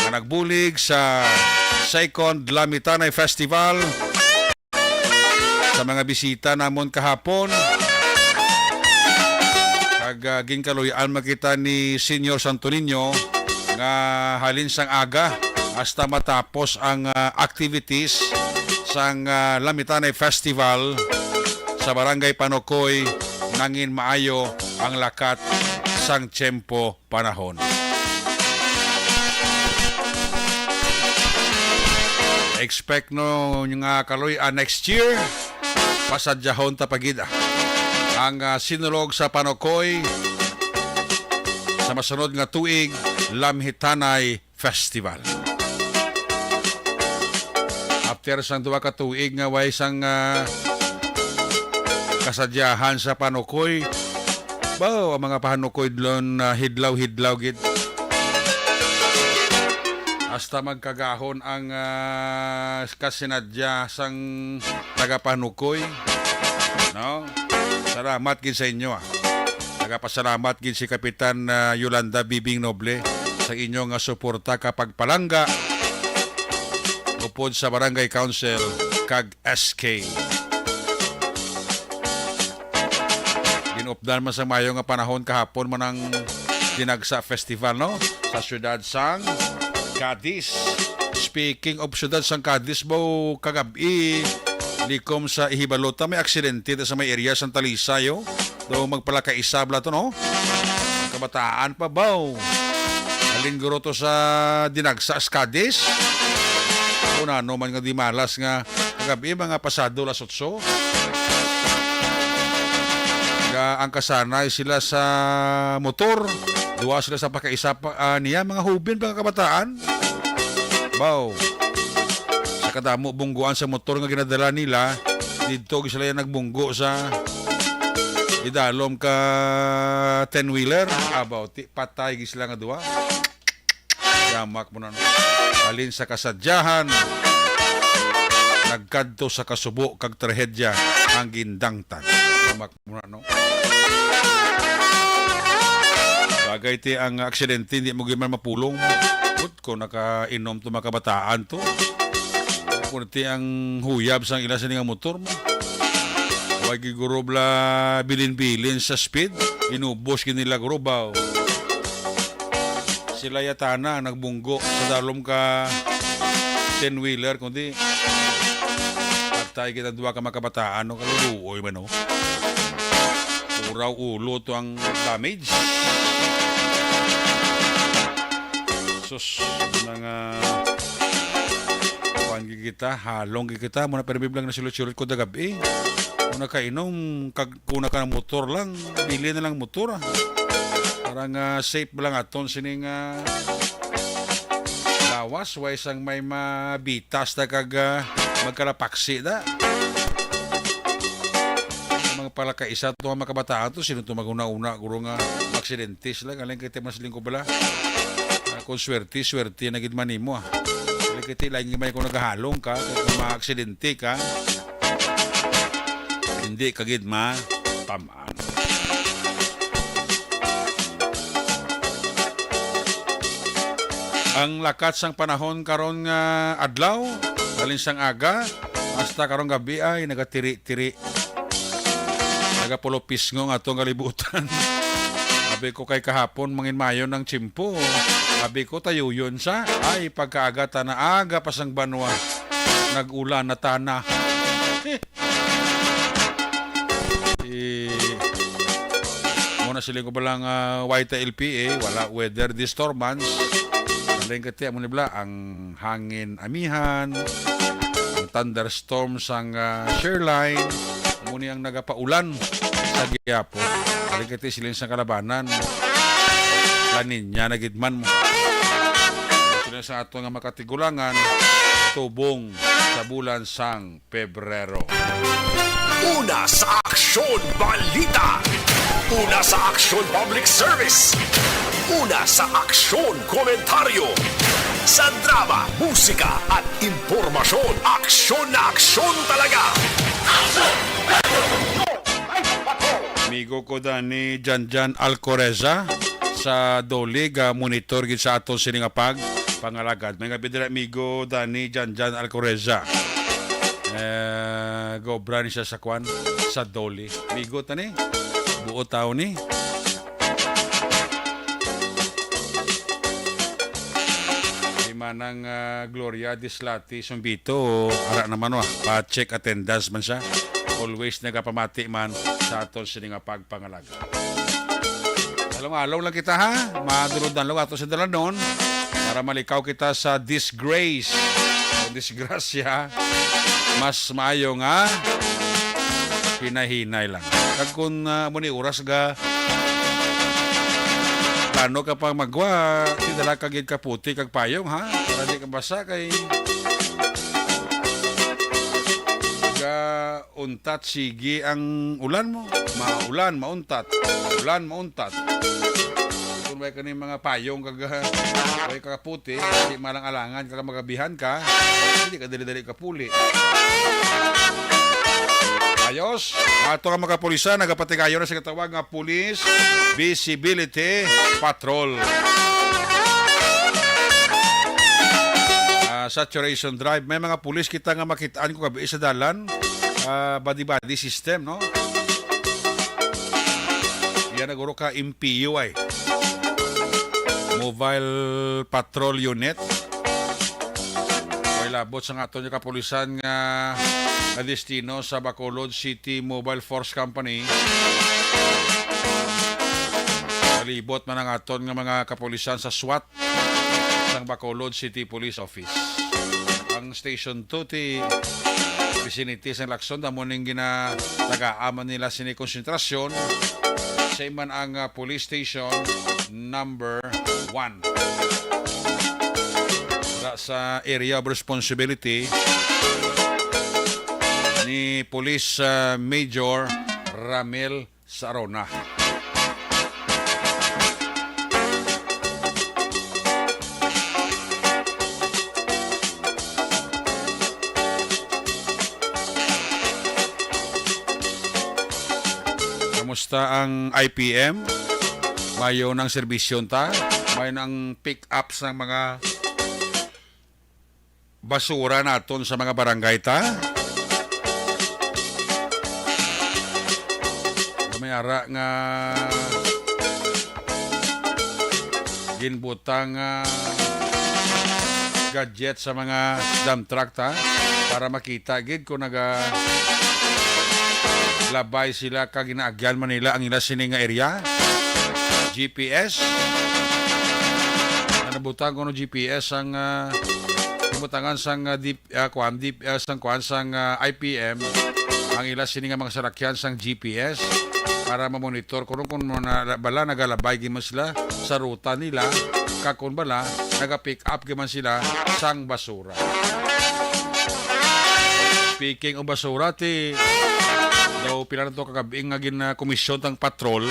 nga nagbulig sa second Lamitanay Festival. Sa mga bisita namon kahapon, ginkaluyan makita ni Senior Santo Niño nga halin sang aga hasta matapos ang activities sang Lamitanay Festival sa Barangay Panokoy. Nangin maayo ang lakat sang tiyempo panahon. Expect no nga kaluyan next year pasadyahon tapagida ang sinulog sa Panokoy sa masunod nga tuig Lamitanay Festival. After sang duwa ka tuig nga way sang kasadyahan sa Panokoy, ang mga Panokoy doon hidlaw-hidlaw gid. Hasta magkagahon ang kasinadya sang taga-Panokoy. No? Salamat gid sa inyo. Nagapasalamat gid si Kapitan Yolanda Bibing Noble sa inyong suporta kapag palangga upod sa Barangay Council kag SK. Ginupdan man sa mayo nga panahon kahapon man ang Dinagsa Festival, no? Sa siyudad sang Cadiz. Speaking of siyudad sang Cadiz, kagabi likom sa Ihibalota may aksidente sa may area sang Talisay, yo. Do magpalakaisabla to, no? Kabataan pa alin guro to sa Dinagsa Cadiz. Una no man nga di malas nga kagabi mga pasado las 8. Ang kasanay sila sa motor, duwa sila sa pagkaisa niya, mga hubin, mga kabataan. Sa kadamo bungguan sa motor nga ginadala nila, dito sila yung nagbunggo sa idalom ka 10-wheeler. Patay sila nga duwa. Yamak mo na. Alin sa kasadyahan, nagkadto sa kasubo kag trahedya ang gindangtan. Yamak mo na, no? Bagay ti ang aksidente, hindi mo giman mapulong. Kung nakainom to mga kabataan to. Kung ti ang huyab sang ila sa nga motor mo. Huwag giguro bla bilin-bilin sa speed. Inubos kinila grubaw. Sila yatana nagbunggo sa dalom ka 10-wheeler. Kundi patay kita dua ka mga kabataan. Kaluluoy man, no? Uraw ulo to ang damage. Sus, mga kuhan kita, halong kita, muna permiblang na silut-silut ko da gabi. Kung nakainom, kung naka ng motor lang, bili na lang motor. Parang safe lang aton sining lawas, way sang may mabitas na kag magkalapaksi da. Mga palakaisa ito mga kabataan to, sino ito maguna-una, guro nga aksidente sila, galing kita masaling ko bala. Kung swerte na gid manimo. Kiti lagi may kung nagahalong ka, kung ma-aksidente ka, hindi ka gid tamaan. Ang lakat sang panahon karon nga adlaw, alin sang aga, hasta karon gabi ay nagatiri-tiri. Nagapulopis ng atong kalibutan. Sabi ko kay kahapon mangin mayo ng tsimpo. Sabi ko tayo yun sa ay pagkaaga na aga pasang banwa nag-ulan na tana. Muna sila ko palang YTLPA wala weather disturbance. Alin kati mo nibla ang hangin amihan, ang thunderstorms ang shoreline, muni ang nagapaulan sa Giapo. Alin kati sila sa kalabanan. Lanin niya nagidman mo. Sila sa ato nga makatigulangan tubong sa bulan sang Pebrero. Una sa Aksyon Balita. Una sa Aksyon Public Service. Una sa Aksyon Komentaryo. Sa drama, musika at impormasyon. Aksyon na aksyon talaga. Amigo ko ni Janjan Alcoreza sa Dolig, monitor gid sa aton sining apag Pangalagad. May gabi dira amigo Dani Janjan Alcoreza. Gobra ni siya sa kwan sa Doli. Migo tani. Buo tao ni. Manang Gloria Dislati Sumbito ara naman pa-check attendance man siya, always nagapamati man sa aton sini nga pagpangalaga. Along lang kita ha, madulod-dan lang ato sa dalanon para malikaw kita sa disgrace o disgrasya, mas maayo nga hinahinay lang kag kun muni oras ga plano ka pang magwa, tidala kagid ka puti kag payong ha, para di ka basa kay ga untat sige ang ulan mo, maulan mauntat, ulan mauntat. Kung may kaning mga payong kag way ka puti, di malang alangan kag magabihan ka, hindi ka dali-dali ka puli. Ayos, ato nga mga kapulisan, nagapatigayon na sa katawag nga Police Visibility Patrol. Saturation Drive, may mga pulis kita nga makitaan ko gabi sa dalan, body-body system, no? Yan naguro ka MPU ay. Mobile Patrol Unit. May labot sa nga ato nga kapulisan nga na destino sa Bacolod City Mobile Force Company. Palibot man ang aton nga mga kapulisan sa SWAT ng Bacolod City Police Office. Ang Station 2 ti vicinity sa Lacson damo ning ginatagaaman nila sini konsentrasyon sa man ang police station number 1 sa area of responsibility ni Police Major Ramel Sarona. Kamusta ang IPM? Mayo ng serbisyon ta? Mayo ng pick-ups ng mga basura naton sa mga barangay ta? May ara nga ginbutang gadget sa mga dump truck ta para makita gid kung naga labay sila kag ginaagyan man nila ang ila sini nga area. GPS nabutang kuno GPS ang butangan sang sang IPM ang ila sini nga mga salakyan sang GPS para mamonitor kung bala nagalabay giman sila sa ruta nila kakon bala naga-pick up giman sila sang basura. Speaking of basura ti daw pila na to kagabing nga komisyon tang patrol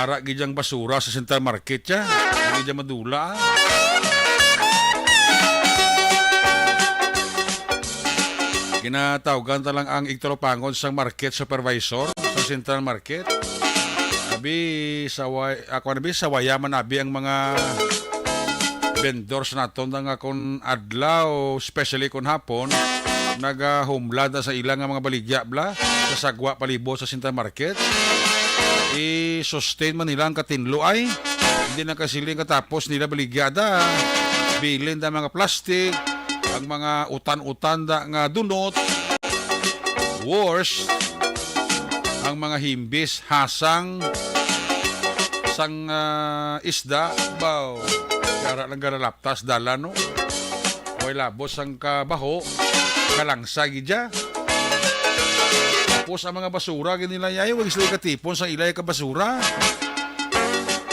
ara gidyang basura sa Central Market ya gidyang madula ginatawagan talang ang igtoropangon sang market supervisor sa Central Market. Abi sawayaman abi ang mga vendors naton nga kon adlaw, especially kon hapon, naga-humlad sa ilang mga baligya bla sa sagwa palibo sa Central Market. I-sustain man nila ang katinlo ay hindi na kasiling katapos nila baligya da bilin da mga plastic ang mga utan-utan da nga dunot, worse, ang mga himbis, hasang, sang isda, baw, kara lang garalaptas dala no, way labos ang kabaho, kalangsa gidya. Tapos ang mga basura, ginilayay, wag sila katipon sa ilay ka basura.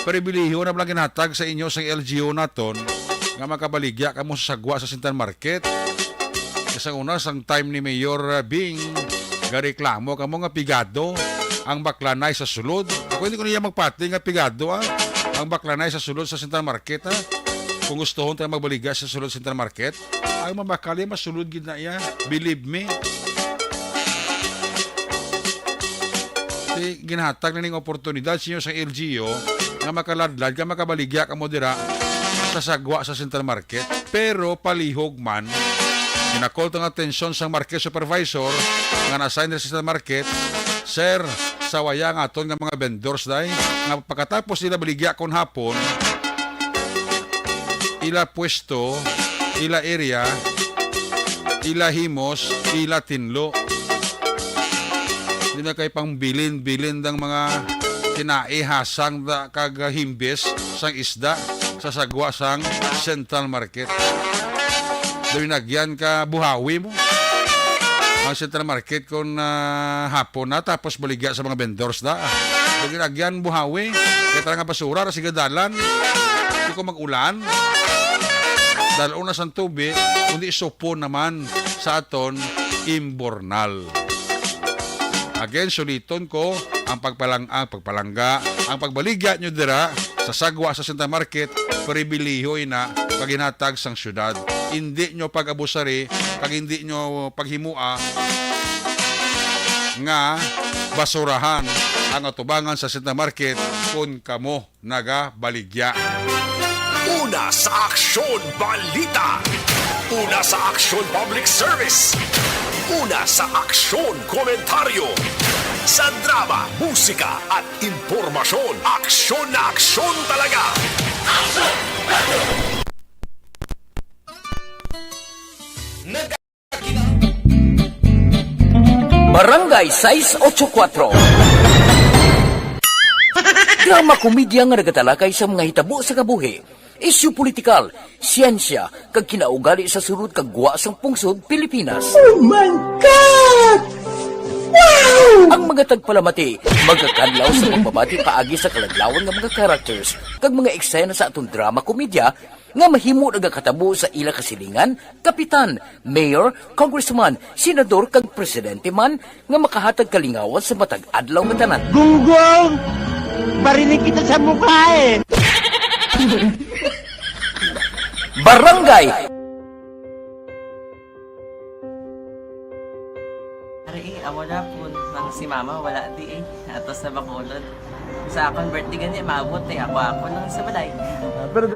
Pribilihiyo na lang ginhatag sa inyo sa LGU naton, nga makabaligya kamo sa sagwa sa Central Market. Kasi una sang time ni Mayor Bing gareklamo kamo nga pigado ang baklanay sa sulod. Ako hindi ko niya magpati nga pigado ang baklanay sa sulod sa Central Market Kung gustohon tayo magbaligya sa sulod Central Market, ay mabakali masulod gid na iya. Believe me. Ginhatag na ning oportunidad sa inyo sa LGU nga makaladlad ka makabaligya ka mo dira sa sagwa sa Central Market. Pero palihog man, kinakol tong atensyon sa market supervisor nga na-assign sa Central Market, sir, sawaya nga aton nga mga vendors day, nga pagkatapos nila baligya kon hapon, ila pwesto, ila area, ila himos, ila tinlo. Hindi na kay pang bilin-bilin ng mga kinaihasang da kagahimbes sang isda sa sagwa sang Central Market. Doon nagyan ka buhawi mo ang Central Market kung hapon na tapos baligya sa mga vendors da. Doon nagyan buhawi. Kaya nga basura, sige dalan. Hindi ko mag-ulan. Dahil una sang tubig, kundi sopo naman sa aton imbornal. Again, suliton ko ang pagpalangga, ang pagbaligya nyo dira sa sagwa sa Central Market, pribilihoy na paginatag sang syudad. Hindi nyo pag-abusari, kag hindi nyo paghimua nga basurahan ang atubangan sa Central Market kung kamo nagabaligya. Una sa Aksyon Balita. Una sa Aksyon Public Service. Una sa Aksyon Komentaryo. Sa drama, musika at impormasyon. Aksyon na aksyon talaga. Barangay 684. Drama komedya nga nagatalakay sa mga hitabo sa kabuhi, isyu politikal, siyensya, kag kinaugali sa surut kag guwa sang pungsod Pilipinas. Oh my God! Wow! Ang mga tagpalamati, magkakadlaw sa pagbabati paagi sa kalaglawan ng mga characters, kag mga eksena sa atong drama komedya, nga mahimo nagakatabo sa ila kasilingan, kapitan, mayor, congressman, senador, kag presidente man, nga makahatag kalingawan sa matag adlaw nga tanan. Gunggong! Barinig kita sa mukha eh! Barangay! Ari, amo na po nang si mama wala di ato sa Bacolod. Sa akong birthday gani maabot ako nang sa balay. Pero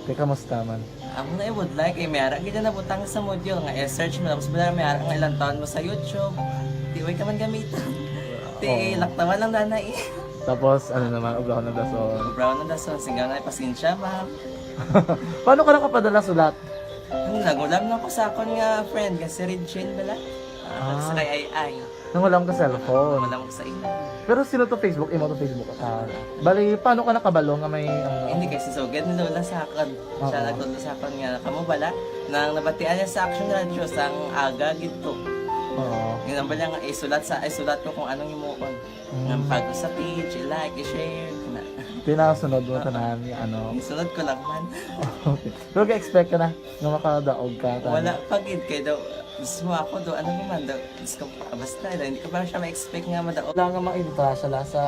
teka, kamusta man? Ako na would like mayara gid na butang sa module nga i-search mo tapos bala mayara nga ilang taon mo sa YouTube. Di way ka man gamitan. Di laktawan lang nanay. Tapos, ano naman, ublaw na daso. Brown na dason singaw na pasensya ma'am. Paano ka nakapadala sulat? Nagulam na ko sa akon nga friend nga si Regine bala. Sa kay ay. Nangulam ka cellphone. Wala mo sa ina. Pero sino to Facebook? Imo to Facebook. Bali, paano ka nakabalo nga may... Hindi kasi sugad ni Lola sa akin. Siya nagtuto sa akin nga kamo bala nang nabatian niya sa Action Radio sang aga gito. Oo. Yun ang bala nga isulat ko kung anong imuon. Ng pag sa page, i-like, i-share. Pinasunod mo tanan yung ano. Isunod ko lang man. Okay. Pero ka-expect ka na nga makadaog ka. Wala pagid kay daw. Gusto mo ako do ano naman daw. Gusto ko basta hindi ko parang siya ma-expect nga madaog. Wala nga makita siya sa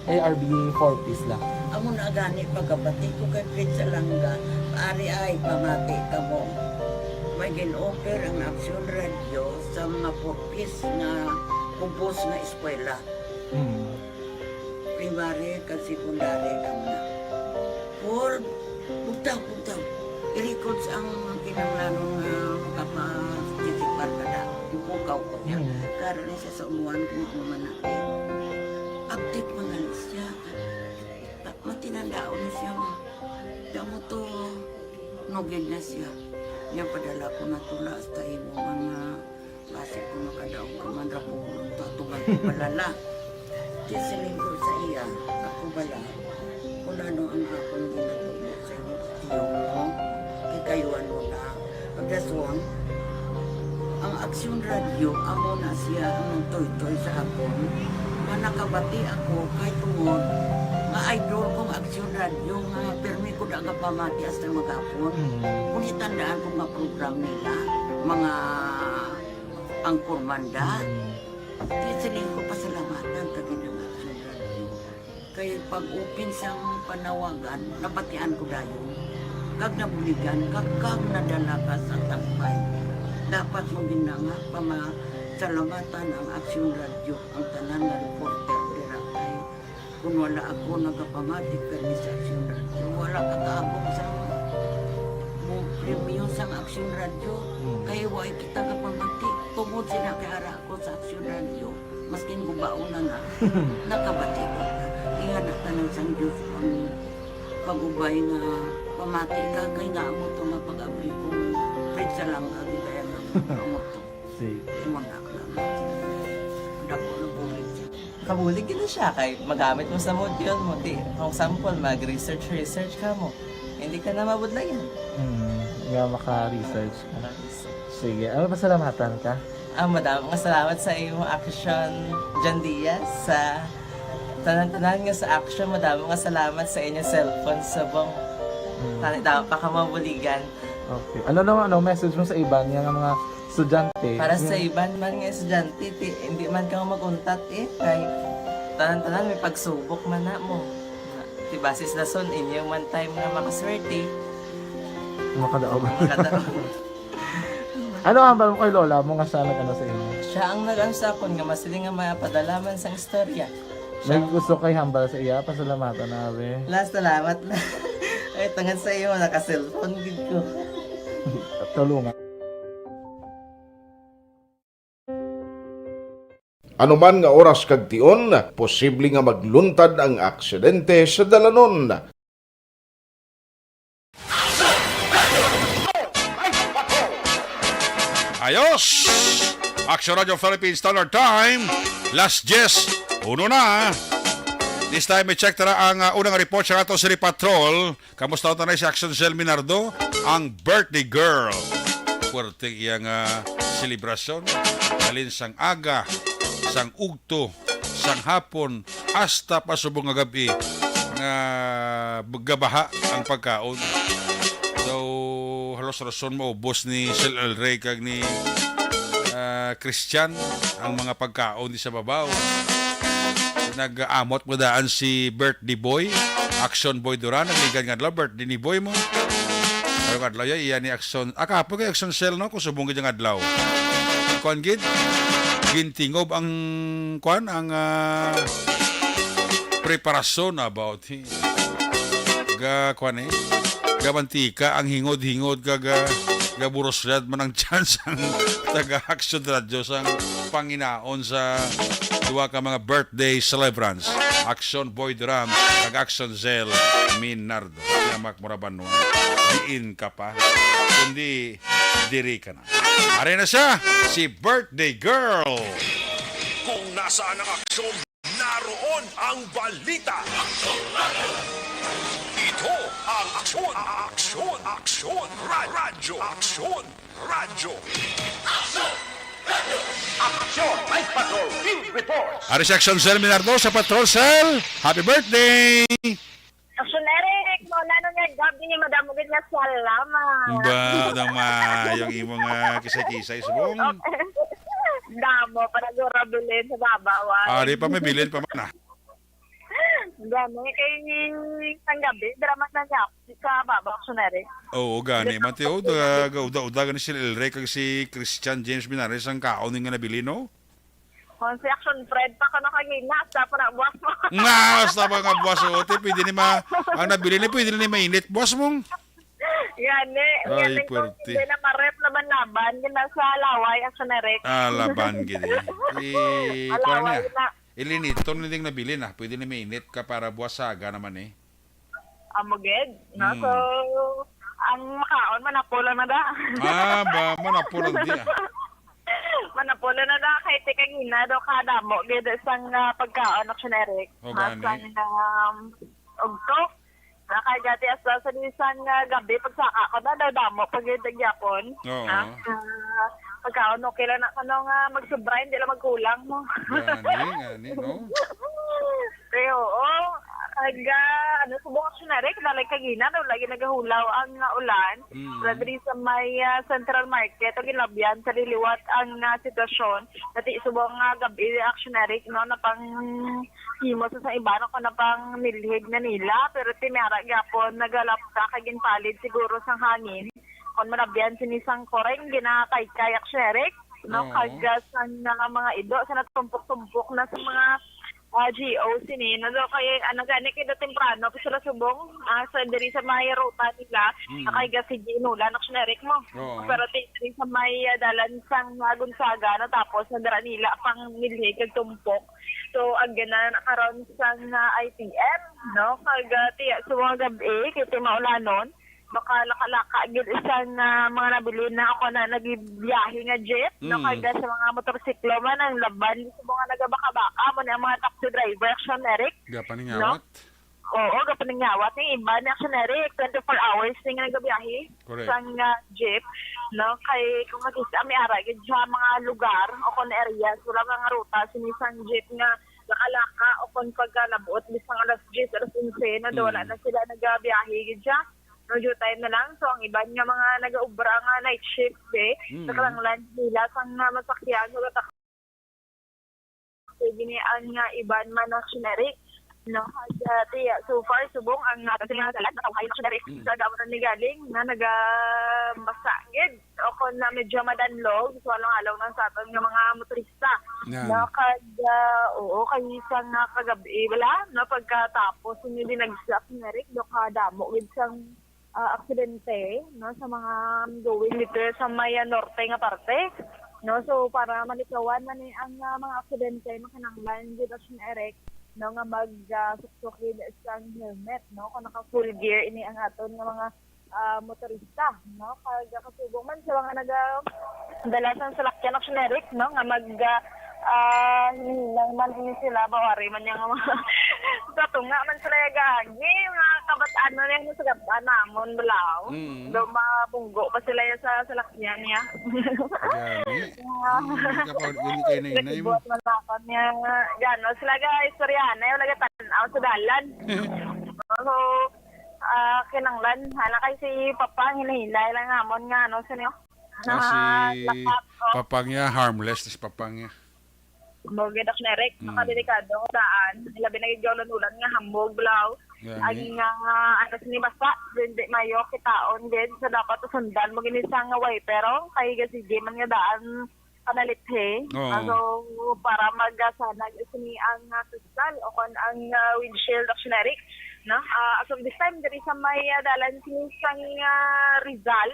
ARB 4 piece lang. Amo na gani pagkabati ko kay Fritz Alanga, ari ay pamati ka mo. May gin-offer ang Action Radio sa mga purpose nga kubos nga eskwela. Primary kag secondary kam na. For bugtaw. I-record ang kinanglanon nga makapasitikpar ka na. Ipukaw ko niya. Karoon niya sa umuan kung kumanati. Update mga siya. Matinandao na siya mo. Damo to, nugid na siya. Yan padala ko na tula sa imo mga base ko makadaog ka man rapo tatugan ko balala. Tisiling ko sa iya, ako bala. Kung ano ang akong ginatulog sa iyo mo, kay kayuan mo na. Pagdaswang, ang Aksyon Radio, amo na siya ang toy-toy sa akon. Manakabati ako kay tungod nga idol kong Aksyon Radio nga permi ko na nga pamati hasta magapon. Kung itandaan ko nga program nila, mga angkormanda, tisiling ko pasalamatan kagin ng Aksyon Radio. Kaya pag-open siyang panawagan, napatian ko dayon. Kag nabuligan, kag nadala ka sa tampay. Dapat mong ginanga pamasalamatan ang Aksyon Radio, ang tanan nga reporter dirakay. Kung wala ako nagapamatik kami sa Aksyon Radio, wala kakaabong sa mong premium sa Aksyon Radio. Kaya wala kita kapamatik. Tungod sila kaya ako sa Aksyon Radio. Maskin gubaon na nga, nakabati ko. Ihanatan ng Sang Diyos ang pag-ubay nga pamati ka kay nga mo ito nga pag-abri kong pritsa lang agi kaya nga mo ito. Sige. Imunak lang. Dako na bulit siya. Kabulig na siya kay magamit mo sa module mo. Di, kung sample, mag-research ka mo. Hindi ka na mabudlayan. Nga maka-research ka. Sige, ano pasalamatan ka? Madam, nga salamat sa iyong action, John Diaz, sa tanan-tanan nga sa action. Madam, nga salamat sa inyong cellphone sa bong dapat pa ka mabuligan. Okay. Ano naman, message mo sa iba niya nga mga estudyante? Para sa iban man nga estudyante, hindi man ka maguntat kay tanan-tanan may pagsubok man na mo. Di basis na son, inyong one time nga makaswerte. Makadaog. Makadaog. Ano ang balong kay Lola mo nga siya nag-ano sa inyo? Siya ang nag-ansakon nga masiling nga mapadalaman sa istorya. May gusto kay hambal sa iya, pasalamatan na be. Last, salamat na. Ay, tangan sa iyo, naka-cellphone gid ko. Tulungan. Anuman nga oras kag tion, posible nga magluntad ang aksidente sa dalanon. Ayos! Action Radio Philippines Standard Time. Last Jess, uno na. This time, i check tara ang unang report sa ato City Patrol. Kamusta ito na si Action Zell Minardo? Ang birthday girl. Puwerte iyang selebrasyon. Alin sang aga, sang ugto, sang hapon, hasta pasubong nga gabi nga gabaha ang pagkaon. So, halos rason mo, boss ni Sel El Rey kag ni Christian ang mga pagkaon di sa babaw. Nag-aamot mo daan si birthday boy, Action Boy Duran, nagligan nga adlaw, birthday ni boy mo. Pero nga adlaw, iya ni Action, kahapon kay Action Cell, no, kung subong ka dyan adlaw. Kuan gid, gintingob ang, kuan, ang preparasyon about, kuan gamantika, ang hingod-hingod, gaburoslad man ang chance ang taga-Action Radio sang panginaon sa duwa ka mga birthday celebrants. Action Boy Duram, Action Zell Minardo. Yamak Morabanwa. Diin ka pa. Kundi diri ka na. Ari na siya, si Birthday Girl. Kung nasaan ang aksyon, naroon ang balita. Ito ang aksyon, radyo. Aksyon, radyo. Ari si Action Zell Minardo sa Patrol Cell. Happy birthday! Action Eric, muna nung gabi ni Madam Ugid nga salamat. Ba, dama, yung imong kisay-kisay subong. Damo, para gura bilin sa babawan. Ari pa may bilin pa man. Gani, kay ang gabi, drama na niya sa baba, Action Eric. Oo, gani. Mateo, uda gani si El Rey kag si Christian James Binares ang kaon nga nabili, no? Kung si Action Fred pa ka nakagina, sa para buwas mo. Nga, basta ba nga buwas o, pwede ni ang nabili ni pwede ni mainit, buwas mong. Gani, Ay, gani kung puwerte. hindi na marep laban-laban, yun na sa Laway, Action Eric. Laban gini. Kuha Alaway niya. na. Ilinito nila nabili na. Pwede ni mainit ka para buwas saga naman eh. Amugid, no? So, ang makaon, manapulo na da. Ba, manapulang di ah. Manapulo na da, kahit ikagina daw kada mo, gid isang pagkaon, Action Eric. O, gani. Masang ugto. Nakagati asa sa isang gabi, pagsaka ko na, daw damo, pag-idag yapon. Oo. pagkaon okay lang na kano nga magsubra hindi lang magkulang mo. Gani, no? Pero subong aksyon kinalay kagina no lagi nagahulaw ang ulan. Diri sa may Central Market ang gilabyan sa liliwat ang sitwasyon. Dati subong gabi aksyon no na pang himo sa iba no na pang nilhig na nila pero tinara gyapon nagalapta kay ginpalid siguro sang hangin. Kon manabyan sinisang koreng ginakay-kay aksyon no kagas ang mga ido sa natumpok-tumpok na sa mga GO sinin no kay gani kay da temprano pa sila subong sa diri sa may ruta nila nakay gasi ginulan aksyonerik mo pero diri sa may dalan sang Gonzaga no tapos nadara nila pang milhi kag tumpok so agana karon sang ITM no kag tiya sa mga gabi kay maulanon makalaka gid isang mga nabili na ako na nagbiyahe nga jeep no kaya sa mga motorsiklo man ang laban sa mga nagabaka-baka mo ang mga taxi driver action Eric Gapaningawat. Oo, gapaningawat ng iba na action Eric 24 hours ning nagabiyahe sa jeep no kay kung makita may ara gid sa mga lugar o kon area wala mga ruta sinisang jeep nga lakalaka o kon pagkalabuot bisang alas 10 alas 11 na wala na sila nagabiyahe gid siya no time na lang so ang iban nga mga nagaubra nga night shift sa kalanglan nila sang masakyan so gini ang iban man na generic no tiya so far subong ang natin mga talan na kay generic sa dapat ni galing na nagasagid o kon na medyo madanlog so along nang sa aton nga mga motorista no oo kay isang kagabi wala no pagkatapos ni dinagsak generic do kadamo with sang aksidente no sa mga going dito sa may norte nga parte no so para malikawan man ang mga aksidente makinanglan dito sa Eric no nga magsuksukid sang helmet no kung naka full gear ini ang aton nga mga motorista no kag kasubong man sa mga dalasan sa lakyan ng Eric no nga nang man ini sila bawari man yang sa tunga man sila gagi nga kabataan na yung sa gabaan namon balaw do mabunggo pa sila sa salakyan niya Gani kay nay mo. buat manakon niya gano sila ga istoryana yung laga tanaw sa dalan so kinanglan hala kay si papa hinahilay lang amon nga ano sa niyo Si papangya harmless si papangya. Morgan Eric, nakadelikado ko daan. Labi na gigawlan ulan nga hambog blaw. Ang nga ano sini basta hindi mayo kitaon din sa dapat sundan mo ginisang nga way pero kay gasi man nga daan kanalithe. So para magasanag sini ang kristal o kon ang windshield Eric no as of this time diri sa may dalan sini sang Rizal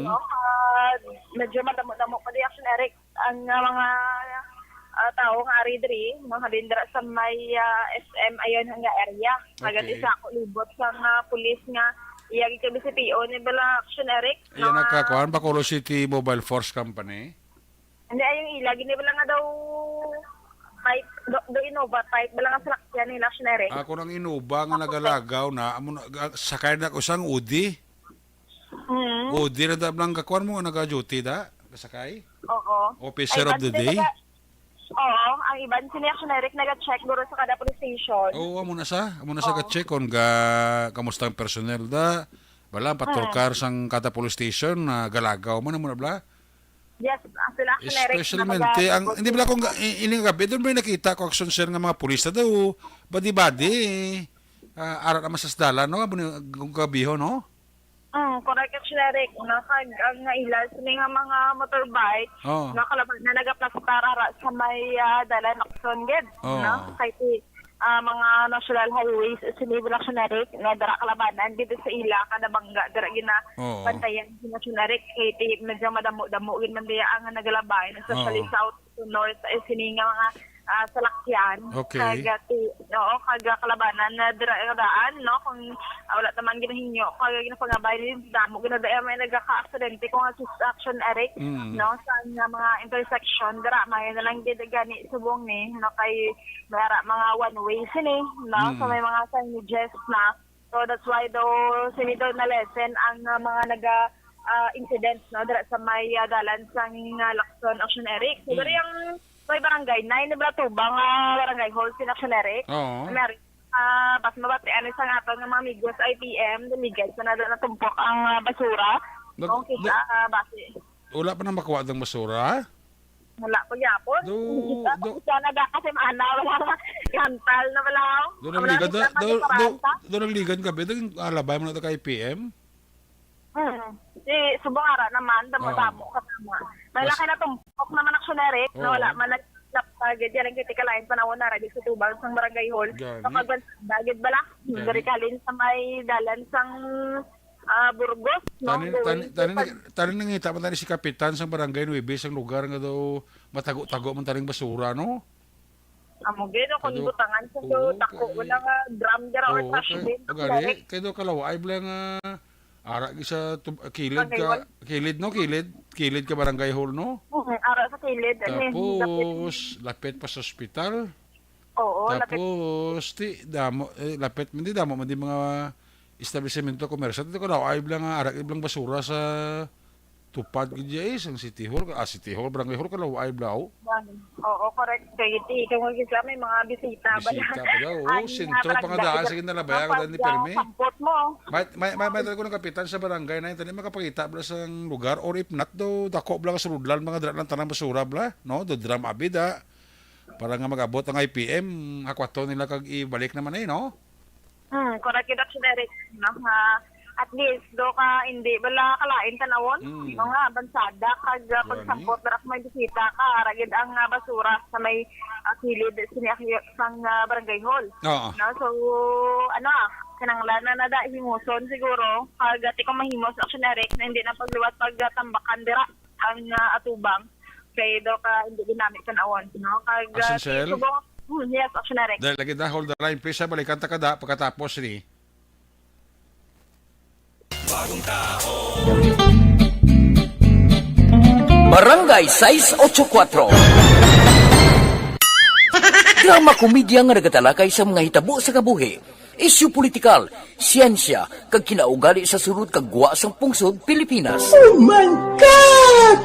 no medyo madamo-damo pa di Eric ang mga tao nga ari diri mga halindra sa may SM ayon nga area agad isa ko libot sa pulis nga iyagi kami si PO ni bala action Eric Yan nakakuan Bacolod City Mobile Force Company. Hindi ayong ilagi ni bala nga daw type do Innova type bala nga salakyan ni action Eric Ako nang Innova nga nagalagaw na amo sakay na ko sang Udi. Udi na dablang kakuan mo nga naga-duty da kasakay. Oo. Officer of the day. Oo, ang iban sini action Eric naga-check guro sa kada police station. Oo, amo na sa ka-check on kamusta ang personnel da. Bala patrol car sang kada police station na galagaw man na bla. Yes, sila action Eric. Especialmente ang hindi bala kung ining gabi doon may nakita ko action sir nga mga pulis na daw badi-badi arat naman sa dalan no kung gabiho no. Correct action Eric. Ang ilan sini nga mga motorbike nakalaban na nagaplastar ara sa may dalan Lacson gid no kay mga national highways sinibel action Eric nga dara kalabanan dito sa ila kada bangga dara gina bantayan si action Eric kay medyo madamo-damo gid man diya ang nagalabay especially south to north sini nga mga salakyan kaga kalabanan na daan no kung wala taman ginahinyo kaga ginapangabay din damo ginadaya may nagaka-aksidente kung action Eric no sa mga intersection dira may na lang gani subong ni no kay dara mga one way sini no so may mga signages na so that's why do sini do na lesson ang mga incidents no dira sa may dalan sang Lacson Action Eric. Siguro yung may barangay 9 na tubang barangay hall sin Action Eric. Oo. Mary, bas mabati ano sa nga nga mga amigos IPM, dumigay sa natumpok ang basura. Kung kita base. Wala pa na makuha ng basura? Wala po yapon. Kita na da kasi maana wala kantal na wala. Doon ang ligan ka, doon alabay mo na ito kay PM? Si subong ara naman, damo katama. May laki na tumpok naman aksyonere, na wala man nagtagid yan ang kitikalain panahon na rabis sa tubang sang barangay hall. Kapag bagid bala, dari kalin sa may dalan sang Burgos. Tani nangita man tani si Kapitan sang barangay Nueve sang lugar nga daw matago-tago man taning basura, no? Amo gino kung butangan sa tako wala nga drum dira or trash bin. Gali, kay do kalawa ay blang ara sa kilid ka barangay hall, no? Ara sa kilid. Tapos lapit pa sa ospital. Oo, tapos lapit man di damo man di mga establishmento komersyal. Dito ko daw ay blang ara iblang basura sa tupad gid ang City Hall, barangay hall kalaw ay blaw. Oo, correct. Kaya ikaw nga may mga bisita ba? Bisita pa daw. Sentro pa nga daan sige na labaya ko ni permi. Sampot mo. May ko ng kapitan sa barangay na tani makapakita bla sa lugar or if not do dako bla sa rudlan mga dra lang tanang basura bla, no? Do drum abida para nga magabot ang IPM akwato nila kag ibalik naman no? Correct kid action Eric, no? At least do ka hindi bala kalain tanawon nga bansada kag pagsampot dara may bisita ka ragid ang basura sa may kilid sang barangay hall. No, so kananglan na nada himuson siguro kag ati ko mahimos action Eric na hindi na pagliwat pagtambakan dira ang atubang kay do ka hindi dinamik tanawon, no? Kag yes, action Eric. Dahil lagi na hold the line please, balikan ta kada pagkatapos ni Barangay 684. Drama komedya nga nagatalakay sa mga hitabo sa kabuhi, isyu politikal, siyensya, kag kinaugali sa sulod kag guwa sang pungsod Pilipinas. Oh my God!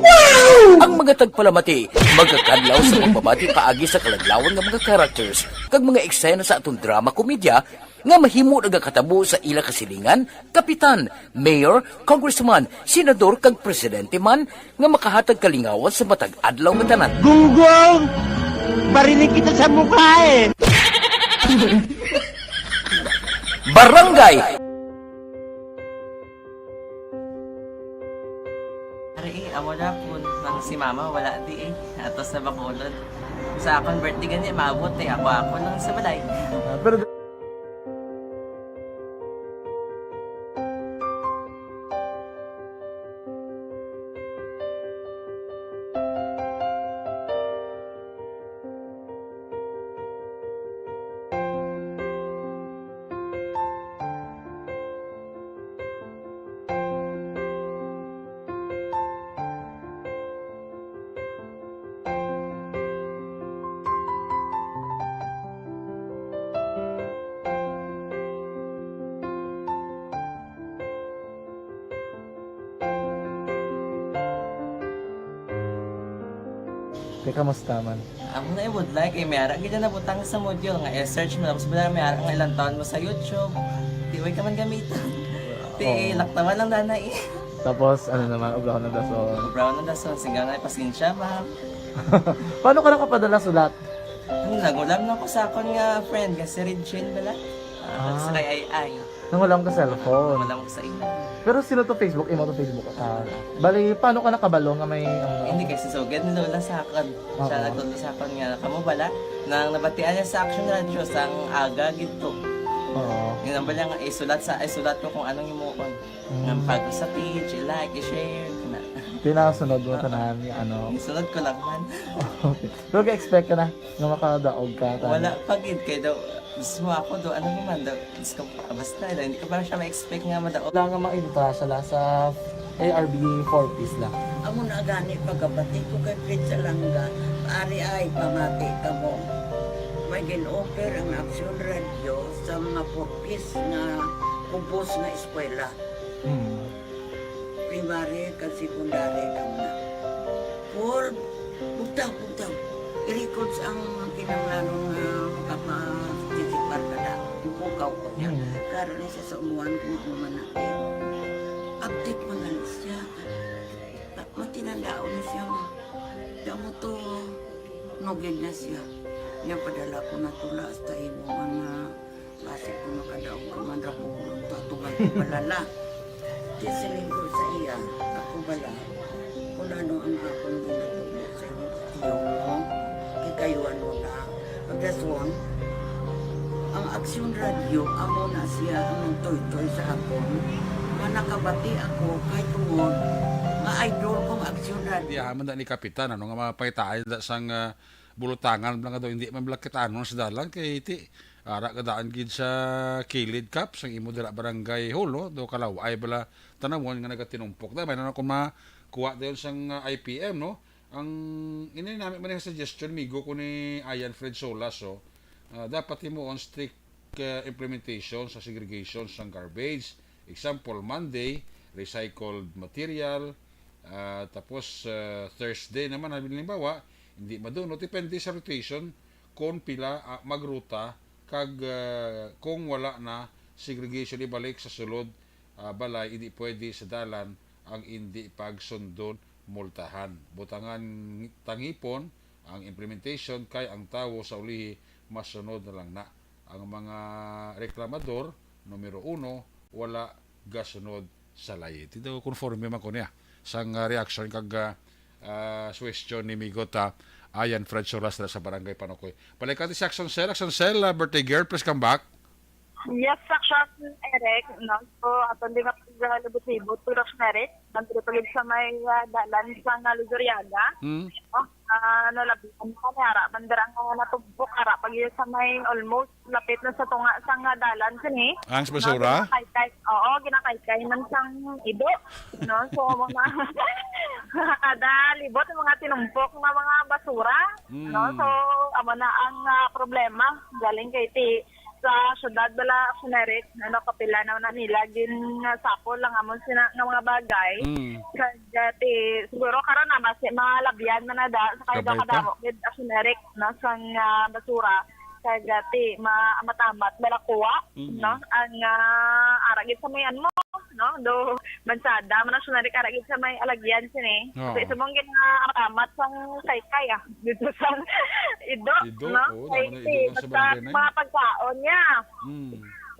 Wow! Ang mga tagpalamati, magkakadlaw sa pagbabati paagi sa kalaglawan ng mga characters kag mga eksena sa atong drama komedya nga mahimo nagakatabo sa ila kasilingan, kapitan, mayor, congressman, senador kag presidente man nga makahatag kalingawan sa matag adlaw nga tanan. Gunggong! Barinig kita sa mukha eh! Barangay! Amo na po nang si mama wala di atos na bakulod. Sa akong birthday ganyan maabot ako lang sa balay. Pero kamusta man? Ako na would like mayara gid na butang sa module nga i-search mo tapos bala mayara nga ilang taon mo sa YouTube. Di way ka man gamitan. Di laktawan lang nanay. Tapos naman ublaw ng dason. Brown na dason sigaw na pasensya ma'am. Paano ka nakapadala sulat? Nagulam na ko sa akon nga friend kasi Regine bala. Sa kay ay. Nang walang ka cellphone. Wala mo sa ina. Pero sino to Facebook? Imo to Facebook. Bali, paano ka nakabalo nga may... Hindi kasi so get ni Lola sa akin. Siya nagtulong sa akin nga kamo bala nang nabatian niya sa Action Radio sang aga gito. Oo. Yun ang bala nga isulat ko kung anong imuon. Nga pag sa page, i-like, i-share. Pinasunod mo tanan yung Isunod ko lang man. Okay. Pero ka-expect ka na na makadaog ka. Wala pagid kay daw. Gusto mo ako daw, ano naman daw, gusto ko, basta hindi ko parang siya ma-expect nga madaog. Wala nga maibita siya sa ARB 4-piece lang. Amo na gani pagkabati ko kay Prince Alanga, ari ay pamati ka mo. May gin-offer ang Action Radio sa mga 4-piece na kumpos na eskwela. primary kag secondary ka na. Or bugtaw. I-records ang kinanglanon nga makapatisipar ka na. Ipukaw ko niya. Karoon niya siya sa umuan kung umanakit. Update mga siya. Matinandaon niya siya. Damo to, nogin na siya. Yan padala ko na tula hasta imo mga base ko nakadaong ka man ra ko tatugan ko balala. Di silinggo sa iya, ako bala. Kung ano ang akong ginatulog sa iyo, tiyo mo, kikayuan mo na. Pagdaswang, ang Aksyon Radio, amo na siya ang toy-toy sa akon. Manakabati ako kahit tungod, nga idol kong Aksyon Radio. Di haman da ni kapitan ano nga mapaytaan da sang bulutangan lang daw hindi man blakitaan sa dalan kay iti ara kadaan gid sa kilid cup sang imo dira barangay hall no do kalaway bala tanawon nga nagatinumpok da may na ko makuha dayon sang IPM no ang ini namin man suggestion migo ko ni Ayan Fred Solas so dapat mo on strict implementation sa segregation sang garbage. Example, Monday recycled material, tapos Thursday naman halimbawa hindi maduno depende sa rotation kung pila magruta kag kung wala na segregation ibalik sa sulod balay hindi pwede sa dalan ang hindi pagsundon multahan butangan tangipon ang implementation kay ang tawo sa ulihi masunod na lang na ang mga reklamador numero 1 wala gasunod sa layit ito conforme man ko niya sang reaction kag question ni Migota Ayan Fred Solas sa barangay Panokoy. Palikati si Action Cell, birthday girl, please come back. Yes, Action Eric, no? So, aton din kapag-libot-libot, to Action Eric, nandito sa may dalan sa Luzuriaga. Labitan ko niya, mandarang natubok, pag sa may almost lapit na sa tunga sang dalan sini. Ang basura? Oo, ginakaykay man sang ido. No? So, mga kada libot, mga tinumpok na mga basura. No? So, amo na ang problema. Galing kay ti sa syudad bala Aksyonerik, kapila na nila gin sapol lang amon sina nga mga bagay. Kaya siguro karon na mas mga labyan man na da sa kayo kadamo gid Aksyonerik no sang basura. Kaya matamat bala kuha no ang aragit sa may mo no do bansada man Aksyonerik aragit sa may alagyan sini. Kasi sumong gid matamat sang kaykay dito sa ido no mga pagkaon niya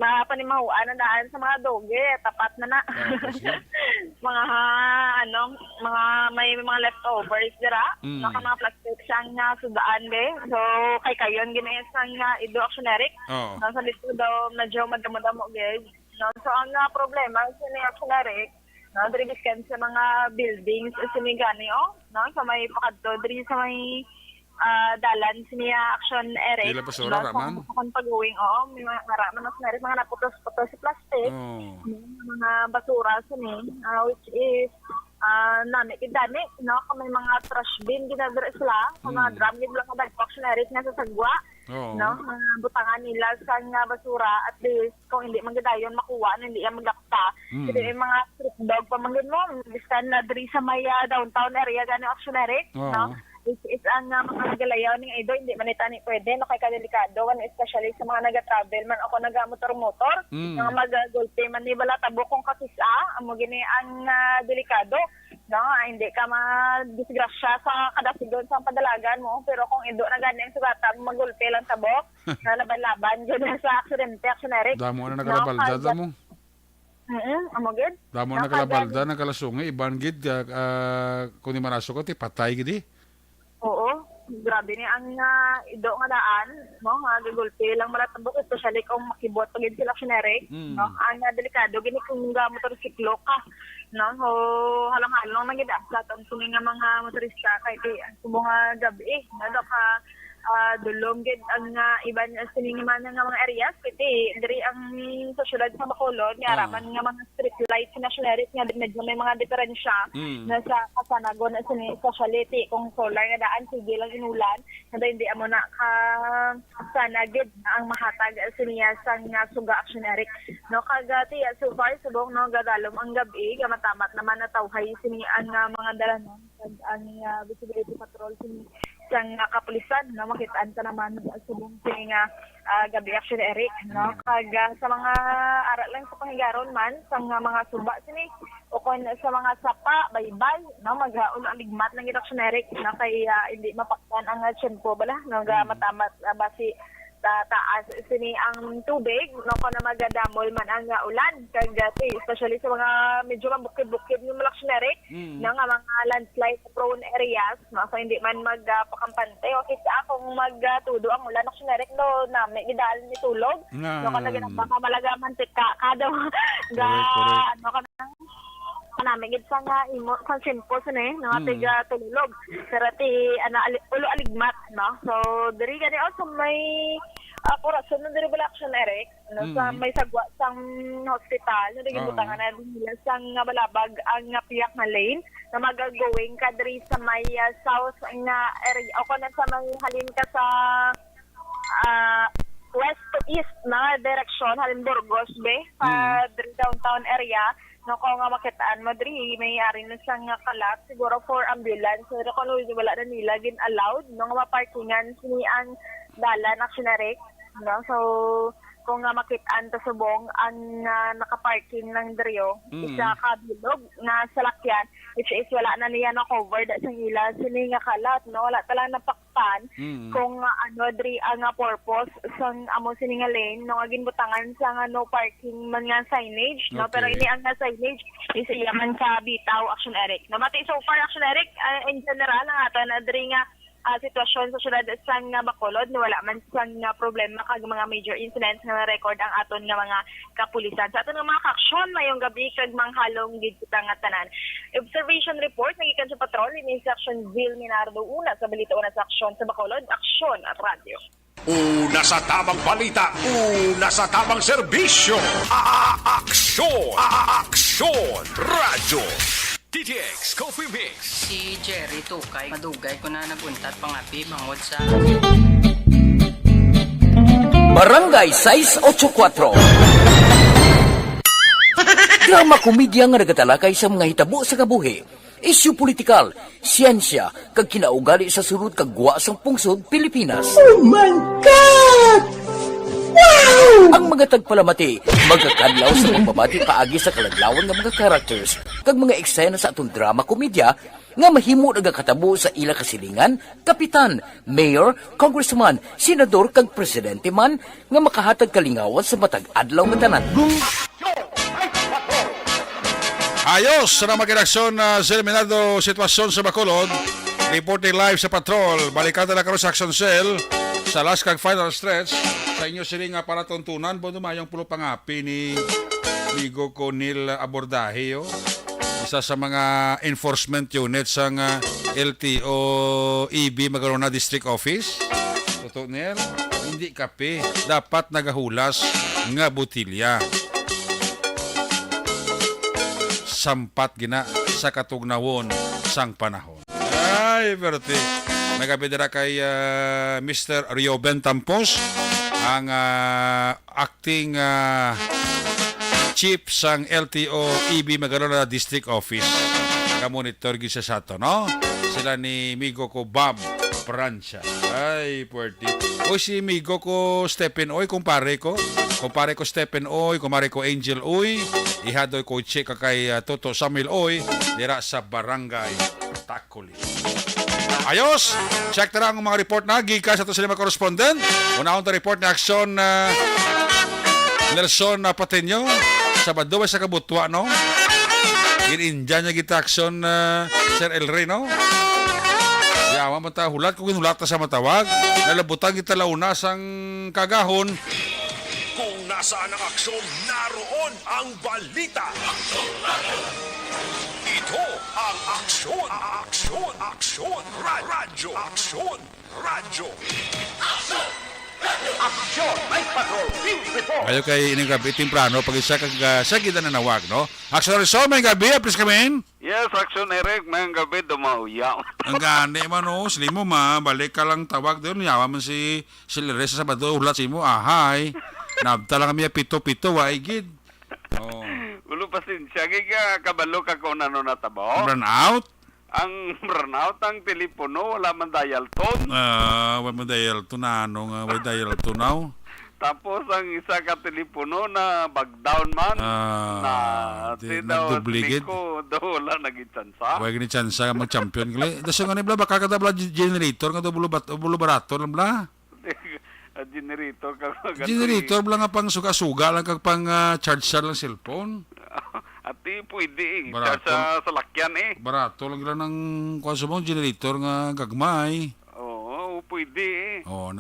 mapanimahuan na daan sa mga doge tapat na mga mga may mga leftovers dira mga plastic sang sudaan be so kay kayon ginayas sang ido Aksyonerik nasa dito daw medyo madamo-damo guys no so ang problema sa ni Aksyonerik no diri biskan sa mga buildings sa Migani no sa may pakadto diri sa may dalan niya Action Eric. Ila basura raman. Kung pag-uwing may mga man mga naputos-putos sa plastic. Mga basura sini which is nami kidani no kung may mga trash bin ginadira sila kung mga drum gid lang kada Action Eric nga sa sagwa. No butangan nila sa basura at least kung hindi man gadayon makuha hindi yan maglakta. Kasi yung mga street dog pamangin mo biskan na diri sa may downtown area gani Action Eric no which is ang mga galayaw ning ido hindi man itani pwede no kay kadelikado kan especially sa mga naga-travel man ako naga-motor mga mag-gulpe man ni bala tabok kong kasisa amo gini ang delikado no hindi ka ma-disgrasya sa kadasigon sa padalagan mo pero kung ido na gani ang sugatan magulpe lang tabok nalaban-laban jud sa aksidente Aksyonerik damo na nakalabalda damo amo gid damo na nakalabalda nakalasungay iban gid kun di manaso ko ti patay gid Oo, grabe ni ang ido nga daan, no? Gagulpi lang malatabok, especially kung makibot pag sila Aksyonerik, no? Ang delikado gini kung motorsiklo ka, no? So halang-halong nagida sa aton sini nga mga motorista kay ang mga gabi, no? Ka dulong gid ang iban siningman nga mga areas piti diri ang sa syudad sa Bacolod nga araman nga mga street lights nationaries nga medyo may mga diferensya na sa kasanagon sa sociality kung solar nga daan sige lang inulan na hindi amo na ka sana gid ang mahatag siniya sang suga actionary no kagati so far subong no gadalom ang gabi nga matamat naman na tawhay sini ang mga dalanon kag ang visibility patrol sini sang kapulisan no makitaan ta naman subong sini nga gabi actionary no kag sa mga ara lang sa panghigaron man sang mga suba sini o kon sa mga sapa baybay no maghaon aligmat lang actionary na kay hindi mapaktan ang tiyempo bala no ga matamat basi taas sini ang tubig no kana magadamol man ang ulan kag especially sa mga medyo bukid-bukid ng Lactionary nga mga landslide prone areas no so hindi man magpakampante o kita akong magtudo ang ulan Lactionary no na may gidal ni tulog no kana baka malagaman kada ga ano kana namin gid sang imo sang simple sini no tiga tulog pero ti ulo aligmat no so diri gani also may porasyon ng diri Action Eric no sa may sagwa sang hospital no gibutangan na nila sang balabag ang piyak na lane na magagowing kadri sa may south nga area o kana sa may halin ka sa west to east na direction halin Burgos be sa downtown area no ko nga makitaan madri may ari na sang kalat siguro for ambulance pero kung wala na nila gin allowed no nga maparkingan sini ang dalan actionary no so kung nga makitaan ta subong ang nakaparking ng Drio isa kabilog na salakyan which is wala na niya na covered sa ila sini nga kalat no wala tala napakpan kung ano diri ang purpose sang amo sini nga lane no ginbutangan sa nga no parking man nga signage no pero ini ang nga signage is iya man sa bitaw Action Eric no mati so far Action Eric in general ang ato na diri nga sitwasyon sa syudad sang Bacolod no wala man sang problema kag mga major incidents nga record ang aton nga mga kapulisan sa aton nga mga aksyon mayong gabi kag manghalong gid kita nga tanan observation report nagikan sa patrol ni Section Bill Minardo una sa balita una sa aksyon sa Bacolod aksyon at radyo. Una sa tamang balita, una sa tamang serbisyo. Aksyon! Aksyon! Radyo! TTX Coffee Mix. Si Jerry Tukay, madugay ko na naguntat pangapi bangod sa Barangay 684. Drama komedya nga nagatalakay sa mga hitabo sa kabuhi. Isyu politikal, siyensya, kag kinaugali sa sulod kag guwa sang pungsod Pilipinas. Oh my God! Wow! Ang mga tagpalamati, magkakadlaw sa pagbabati paagi sa kaladlawan ng mga characters kag mga eksena sa atong drama komedya nga mahimo nagakatabo sa ila kasilingan, kapitan, mayor, congressman, senador kag presidente man nga makahatag kalingawan sa matag adlaw nga tanan. Ayos na mag-inaksyon na Seminado sitwasyon sa Bacolod. Reporting live sa patrol. Balikada na karon sa Action Cell sa last kag final stretch. Sa inyo sila nga para tuntunan. Bono mayong pulo pangapi ni Migo Conil Abordahe. Isa sa mga enforcement units ng LTO EB Magalona District Office. Totoo niya, hindi kape. Dapat nagahulas nga butilya. Sampat gina sa katugnawon sang panahon. Ay, berti. Nagabidira kay Mr. Rioben Tampos, ang acting chief sang LTO EB Magalona District Office. Ka-monitor gisa sa to, no? Sila ni Migo ko Bob Prancia. Ay, puwerti. O si Migo ko Stephen Oy, kumpare ko. Kumpare ko Stephen Oy, kumpare ko Angel Oy. Ihadoy ko check kay Toto Samuel Oy dira sa Barangay Takuli. Ayos! Check na lang ang mga report na gikas sa ito sila mga correspondent. Unahon ta report na aksyon Nelson Pateño sa Baduwa sa Kabutwa, no? In-India niya kita aksyon Sir El Rey, no? Yawa man ta hulat kung ginulat ta sa matawag. Nalabutan kita launa sang kagahon. Kung nasaan ang aksyon, naroon ang balita. Ito ang aksyon. Aksyon. Aksyon. Radyo. Aksyon. Radyo. Aksyon! May patrol! Field report! Ayo kay ining gabi temprano pag isa kag sa gida na nawag no. Action Rizal may gabi please come in. Yes, Action Eric, mayang gabi dumauyaw. Ang gani man no, slimo ma balik ka lang tawag doon yawa man si Lires sa Sabado ulat si mo ahay. Nabta lang kami pito-pito wa igid. Oh. Ulo pasensya ka kabalo ka kung ano natabo. Run out. Ang burnout ang telepono wala man dial tone. Wa mo dial to na ano nga wa dial to now. Tapos ang isa ka telepono na bag down man na nagdubligid. ko daw wala nagitsansa. Wa gini chance ka mag-champion gali. Daso nga ni bla baka kada bla generator nga do bulo barato lang bla. Generator ka Generator bla nga pang suga-suga lang kag pang charge sa lang cellphone. Ati pwede Barato. sa salakyan Barato lang gila ng konsumong generator nga gagmay. Oo, pwede Oh,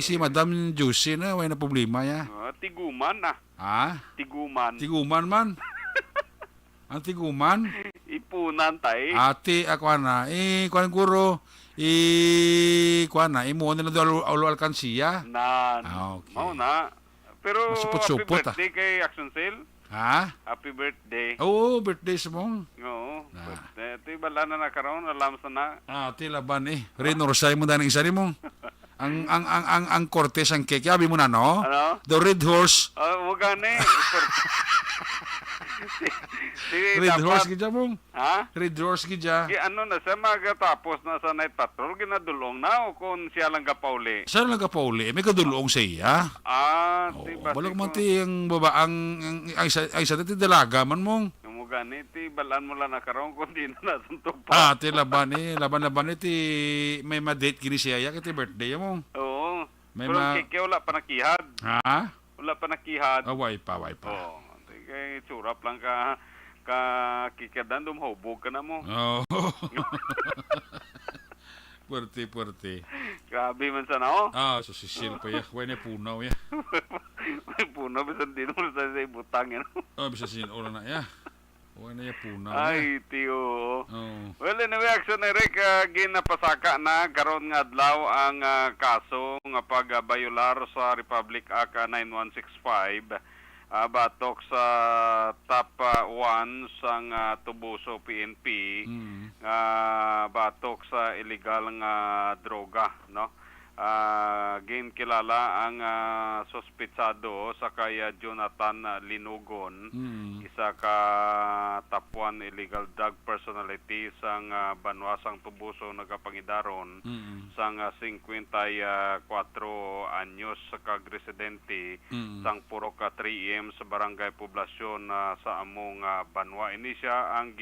si Madam Juicy na, way na problema ya. Tiguman na. Ha? Tiguman. Tiguman man. Ang tiguman. Ipunan tay. Ati, ako na. Kuan guro. Kuan na. Imo na do alo alkansiya. Okay. Oo na. Pero Masupot-supot, happy birthday kay Action Sale. Ha? Happy birthday. Oo, birthday sa mong. Oo. Birthday. Ito bala na nakaroon. Alam sa na. Ati, laban Renorsay mo na ng isa rin mo. Ang Cortez ang cake. Yabi mo na, no? Ano? The Red Horse. Huwag gani. Red Horse gidya mong. Ha? Red Horse gidya. Ano na siya magatapos na sa night patrol. Ginadulong na o kung siya lang kapauli. Saan lang ka pa uli? May kadulong sa iya. Diba? Balak man ti ang baba ang isa ti dalaga man mong. Gani, ti balaan mo lang nakaroon kung di na nasuntok pa. Ti laban ti may ma-date kini siya ya kiti birthday mo. Oo. May Pero kike wala pa nakihad. Ha? Wala pa nakihad. Way pa. Oo. Kaya surap lang ka kikadan dumhubog ka na mo. Oh. Puerte. Grabe man sana So sisil pa ya. Way na punaw ya. May puno bisan din mo sa ibutang yan. Bisa sin oras na ya. Way na ya punaw. Ay, tiyo. Oh. Well, anyway, Action Eric, ginapasaka na karon nga adlaw ang kaso nga pagbayular sa Republic Act 9165 batok sa top 1 sang Tubuso PNP batok sa illegal nga droga, no? Ginkilala ang sospitsado sa kaya Jonathan Linugon, isa ka top 1 illegal drug personality sang banwasang Tubuso nagapangidaron sang 54 anyos kag residente sang puro ka 3M sa barangay poblasyon sa among Banwa. Ini siya ang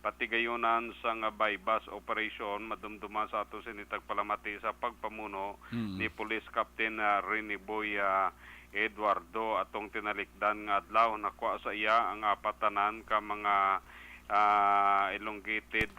patigayunan sang bypass operation madumduman sa ato sinitag palamati sa pagpamuno ni Police Captain Rene Boy Eduardo atong tinalikdan nga adlaw nakuha sa iya ang apatanan ka mga elongated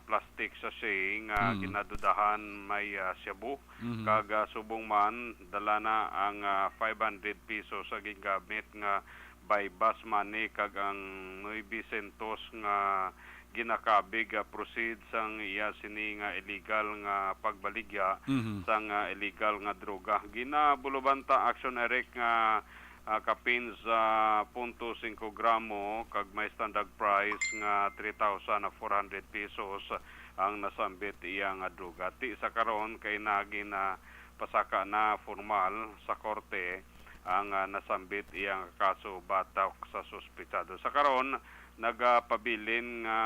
plastic sachet nga ginadudahan may shabu kag subong man dala na ang 500 pesos sa gigamit nga by bus money kag ang 900 nga ginakabig proceed sang iya sini nga illegal nga pagbaligya sang illegal nga droga. Ginabulubanta Action Eric nga kapin sa 0.5 gramo kag may standard price nga 3,400 pesos ang nasambit iya nga droga. Ti sa karon kay nagina pasaka na formal sa korte ang nasambit iyang kaso batok sa suspitsado. Sa karon nagapabilin nga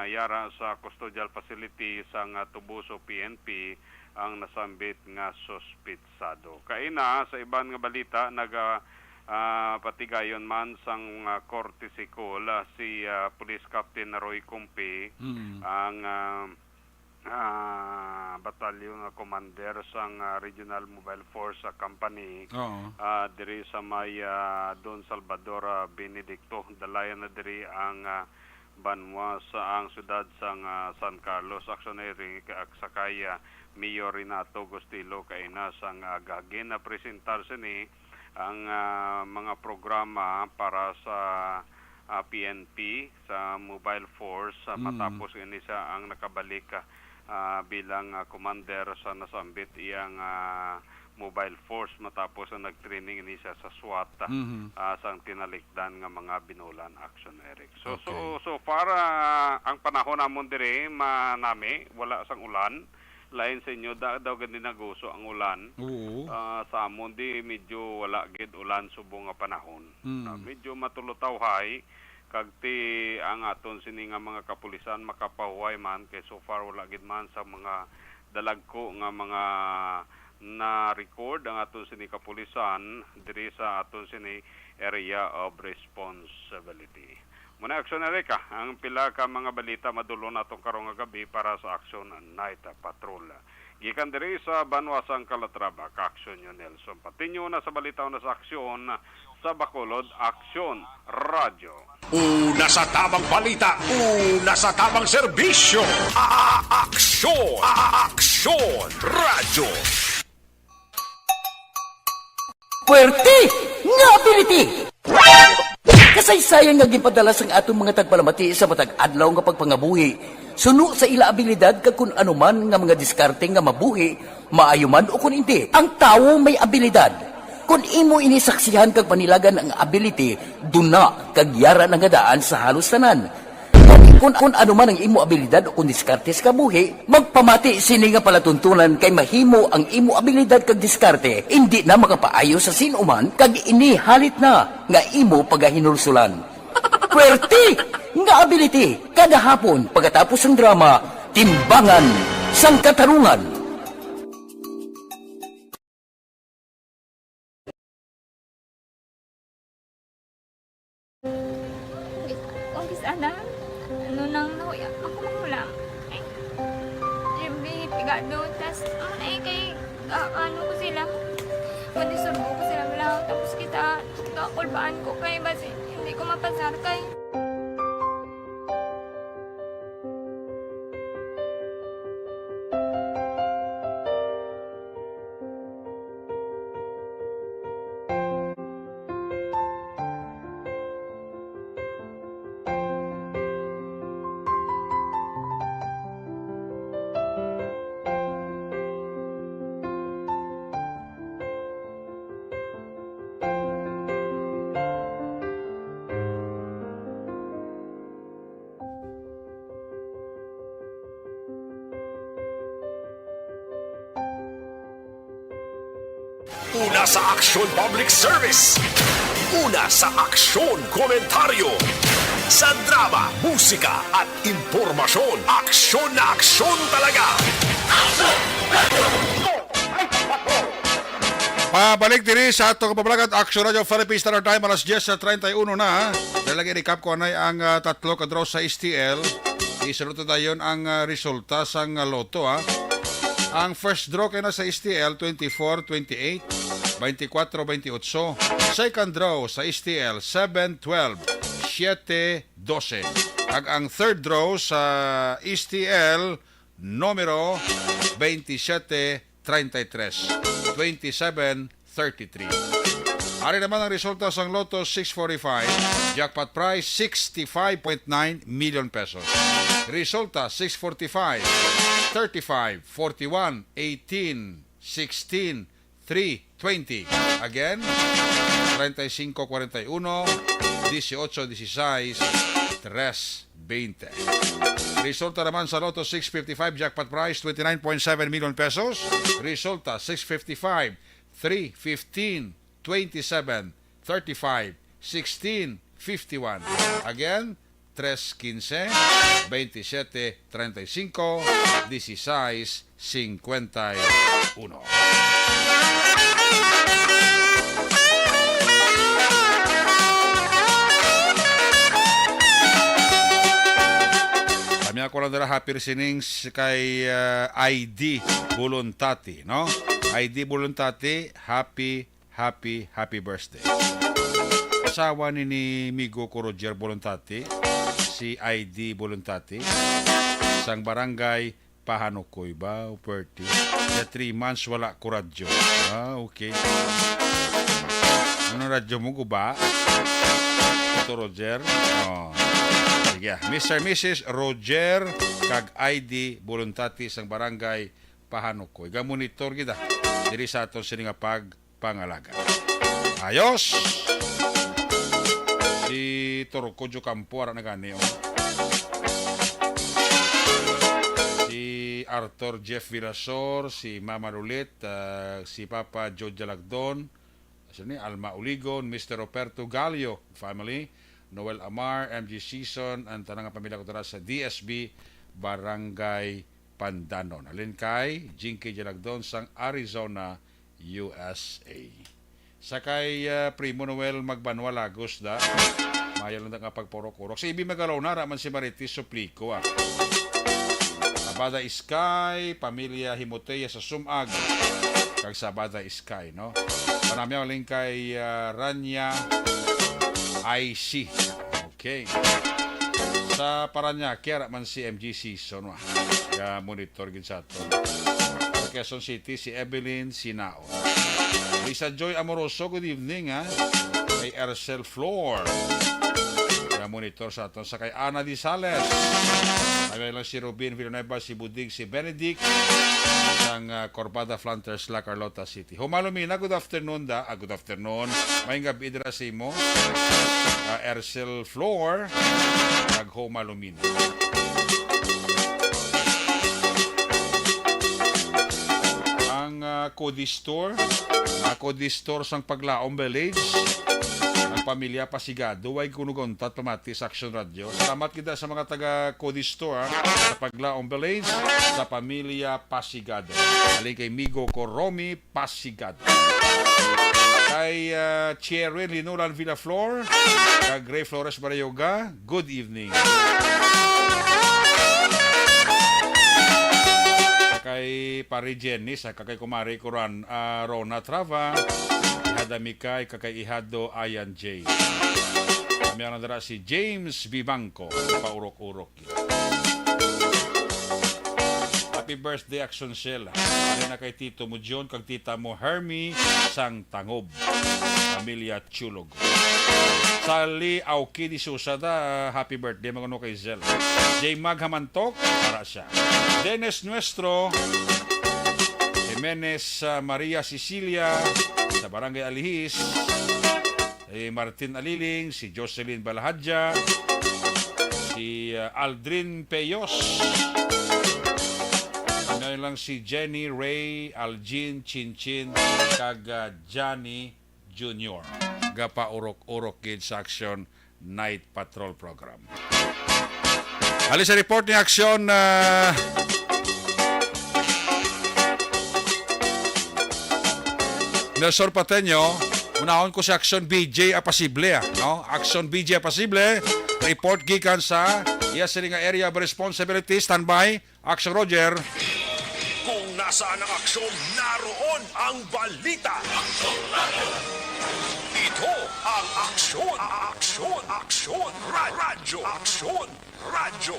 yara sa custodial facility sang Tubuso PNP ang nasambit nga suspitsado. Kaina sa iban nga balita patigayon man sang Korte Sikol si Police Captain Roy Kumpi ang batalyon nga commander sang Regional Mobile Force Company diri sa may Don Salvador Benedicto. Dalayan na diri ang banwa sa ang syudad sang San Carlos. Action Eric sakay Mayor Renato Gustilo kaina sang gagin na presentar sini ang mga programa para sa PNP sa Mobile Force matapos ini sa ang nakabalik bilang commander sa nasambit iyang mobile force matapos na nag-training ni siya sa SWAT sa tinalikdan nga mga binulan action, Eric. So para ang panahon namon dire manami wala sang ulan, lain sa inyo daw gandi naguso ang ulan. Sa amon di medyo wala gid ulan subong nga panahon. Medyo matulutawhay kag ti ang aton sini nga mga kapulisan makapahuway man kay so far wala gid man sa mga dalagko nga mga na-record ang aton sini kapulisan diri sa aton sini area of responsibility. Muna action, Erika, ang pila ka mga balita madulon atong karong nga gabi para sa action night patrol. Gikan diri sa Banwasang Calatrava, ka-action yun Nelson. Patinyo na sa balita na sa aksyon sa Bacolod Action Radio. Una sa tamang balita, una sa tamang serbisyo. Aksyon! Aksyon! Radyo! Puwerte nga ability! Kasaysayan nga gipadala sang atong mga tagpalamati sa matag adlaw nga pagpangabuhi. Suno sa ila abilidad kag kun anuman nga mga diskarte nga mabuhi, maayo man o kun hindi. Ang tawo may abilidad. Kung imo inisaksihan kag panilagan ang ability, duna kag yara nga daan sa halos tanan. Kung anuman ang imo abilidad o kung diskarte sa kabuhi, magpamati sini nga palatuntunan kay mahimo ang imo abilidad kag diskarte, hindi na makapaayo sa sinuman kag inihalit na nga imo pagahinulsulan. Puwerte nga ability kada hapon pagkatapos ng drama, Timbangan sang Katarungan. Sana ano nang nahuya ako magulang eh siyempre pigado tas kay ano ko sila madisurbo ko sila lang tapos kita kakulbaan ko kay basi hindi ko mapasar kay Una sa Aksyon Public Service. Una sa Aksyon Komentaryo. Sa drama, musika at impormasyon. Aksyon na aksyon talaga. Pabalik diri sa atong kapabalagan Action Radio Philippines Standard Time alas 10:31 na. Dahil lagi recap ko anay ang tatlo ka draw sa STL. Isunod dayon ang resulta sang loto ha. Ang first draw kay na sa STL 24-28, 24-28. Second draw sa STL 7-12, 7-12. Ag ang third draw sa STL numero 27-33, 27-33. Ari naman ang resulta sa Lotto 645, jackpot prize 65.9 million pesos. Resulta 645, 35, 41, 18, 16, 3, 20. Again, 35, 41, 18, 16, 3, 20. Resulta naman sa Lotto 655, jackpot prize 29.7 million pesos. Resulta 655, 3, 15, 27, 35, 16, 51. Again, 3, 15, 27, 35, 16, 51. Kami ako lang nila happy listenings kay ID Buluntati, no? ID Buluntati, happy birthday. Asawa ni Migo ko Roger Buluntati, si ID Buluntati, sang barangay Pahanukoy ba, Uperti. Na 3 months wala ko radyo. Okay. Ano radyo mo ko ba? Ito Roger. Oh. Sige, Mr. Mrs. Roger kag ID Voluntati sang barangay Pahanukoy. Ga-monitor kita diri sa aton sini nga pagpangalaga. Ayos! Si Torcojo Campo ara na gani. Si Arthur Jeff Virasor, si Mama Rulet, si Papa Joe Jalagdon, ni Alma Uligon, Mr. Roberto Gallo family, Noel Amar, MG Season, ang tanang pamilya ko tara sa DSB Barangay Pandanon. Alin kay Jinky Jalagdon sang Arizona, USA. Sakay Primo Noel Magbanwa Lagos da. Mayo lang nga pagporok-urok. Si Ibi Magalaw na raman si Maritis Suplico Sabada Sky, pamilya Himoteya sa Sumag. Kag Sabada Sky, no? Marami ang link kay Rania IC. Okay. Sa Paranaque, man si MG Season. Monitor gin sa ito. Sa Quezon City, si Evelyn Sinao. Lisa Joy Amoroso, good evening, ha? Kay Ercel Floor. Monitor sa aton. Sa kay Ana Di Sales. Ay lang si Robin Villanueva, si Budig, si Benedict. Sang Corbada Flanters, La Carlota City. Humalumina, good afternoon da. Good afternoon. May gabi dira sa imo. Ercel Floor. Nag-humalumina. Ang Cody Store. Cody Store sang Paglaom Village. Pamilya Pasigado ay kunugontat pamati sa Action Radio. Salamat kita sa mga taga Cody Store sa Paglaong Village sa pamilya Pasigado. Alin kay Migo Coromi Pasigado. Kay Cheryl Linuran Villaflor, kay Gray Flores Barayoga, good evening. Kay Pari Jenny sa kay Kumari Kuran Rona Trava. Ihadamikay kakay Ihado Ayan J. Kami ang nadara si James Bibanco. Paurok-urok. Happy birthday Action Shell. Kaya na kay Tito mo John, kag tita mo Hermie sang Tangob. Pamilya Chulog. Sali Auki di Susada, happy birthday mga kay Zel. J. Maghamantok, para siya. Dennis Nuestro, Jimenez Maria Cecilia, sa Barangay Alihis, Martin Aliling, si Jocelyn Balahadja, si Aldrin Peyos, ngayon lang si Jenny Ray, Algin Chinchin, kag Johnny Jr. Gapa Urok-Urok Kids Action Night Patrol Program. Alis sa report ni Action Nelson Pateño, unahon ko sa Action BJ Apasible, no? Action BJ Apasible, report gikan sa iya nga area of responsibility, standby, Action Roger. Kung nasaan ang aksyon, naroon ang balita. Ito ang aksyon, aksyon, aksyon, radyo, aksyon, radyo.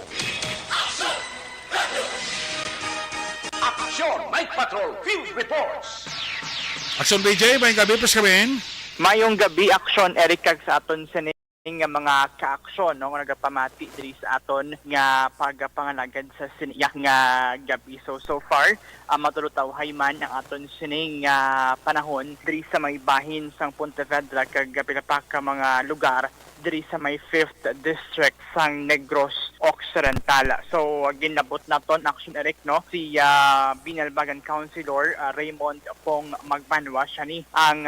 Aksyon, Night Patrol, Field Reports. Action BJ, may gabi plus kami. Mayong gabi, Action Eric kag sa aton sa nga mga ka-aksyon no nga nagapamati diri sa aton nga pagpangalagad sa siniyak nga gabi. So far, matulutawhay man ang aton sining panahon diri sa may bahin sang Pontevedra kag pila ka mga lugar diri sa may 5th District sang Negros Occidental. So ginabot naton Action Eric no si Binalbagan Councilor Raymond Pong Magbanwa, siya ni ang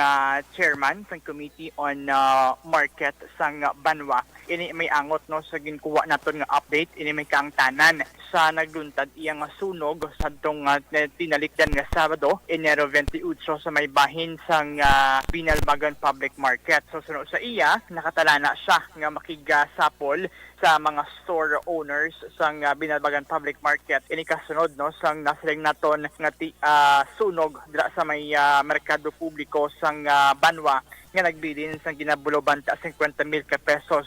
chairman sang Committee on Market sang Banwa. Ini may angot no sa ginkuha naton nga update, ini may kaangtanan sa nagluntad iyang sunog sa dong tinalikdan nga Sabado, Enero 28 sa may bahin sang Binalbagan Public Market. So sunod sa iya, nakatalana siya nga makigasapol sa mga store owners sang Binalbagan Public Market. Ini kasunod no sang nasiling naton nga sunog dira sa may merkado publiko sang Banwa nga nagbilin sang ginabuloban ta 50,000 pesos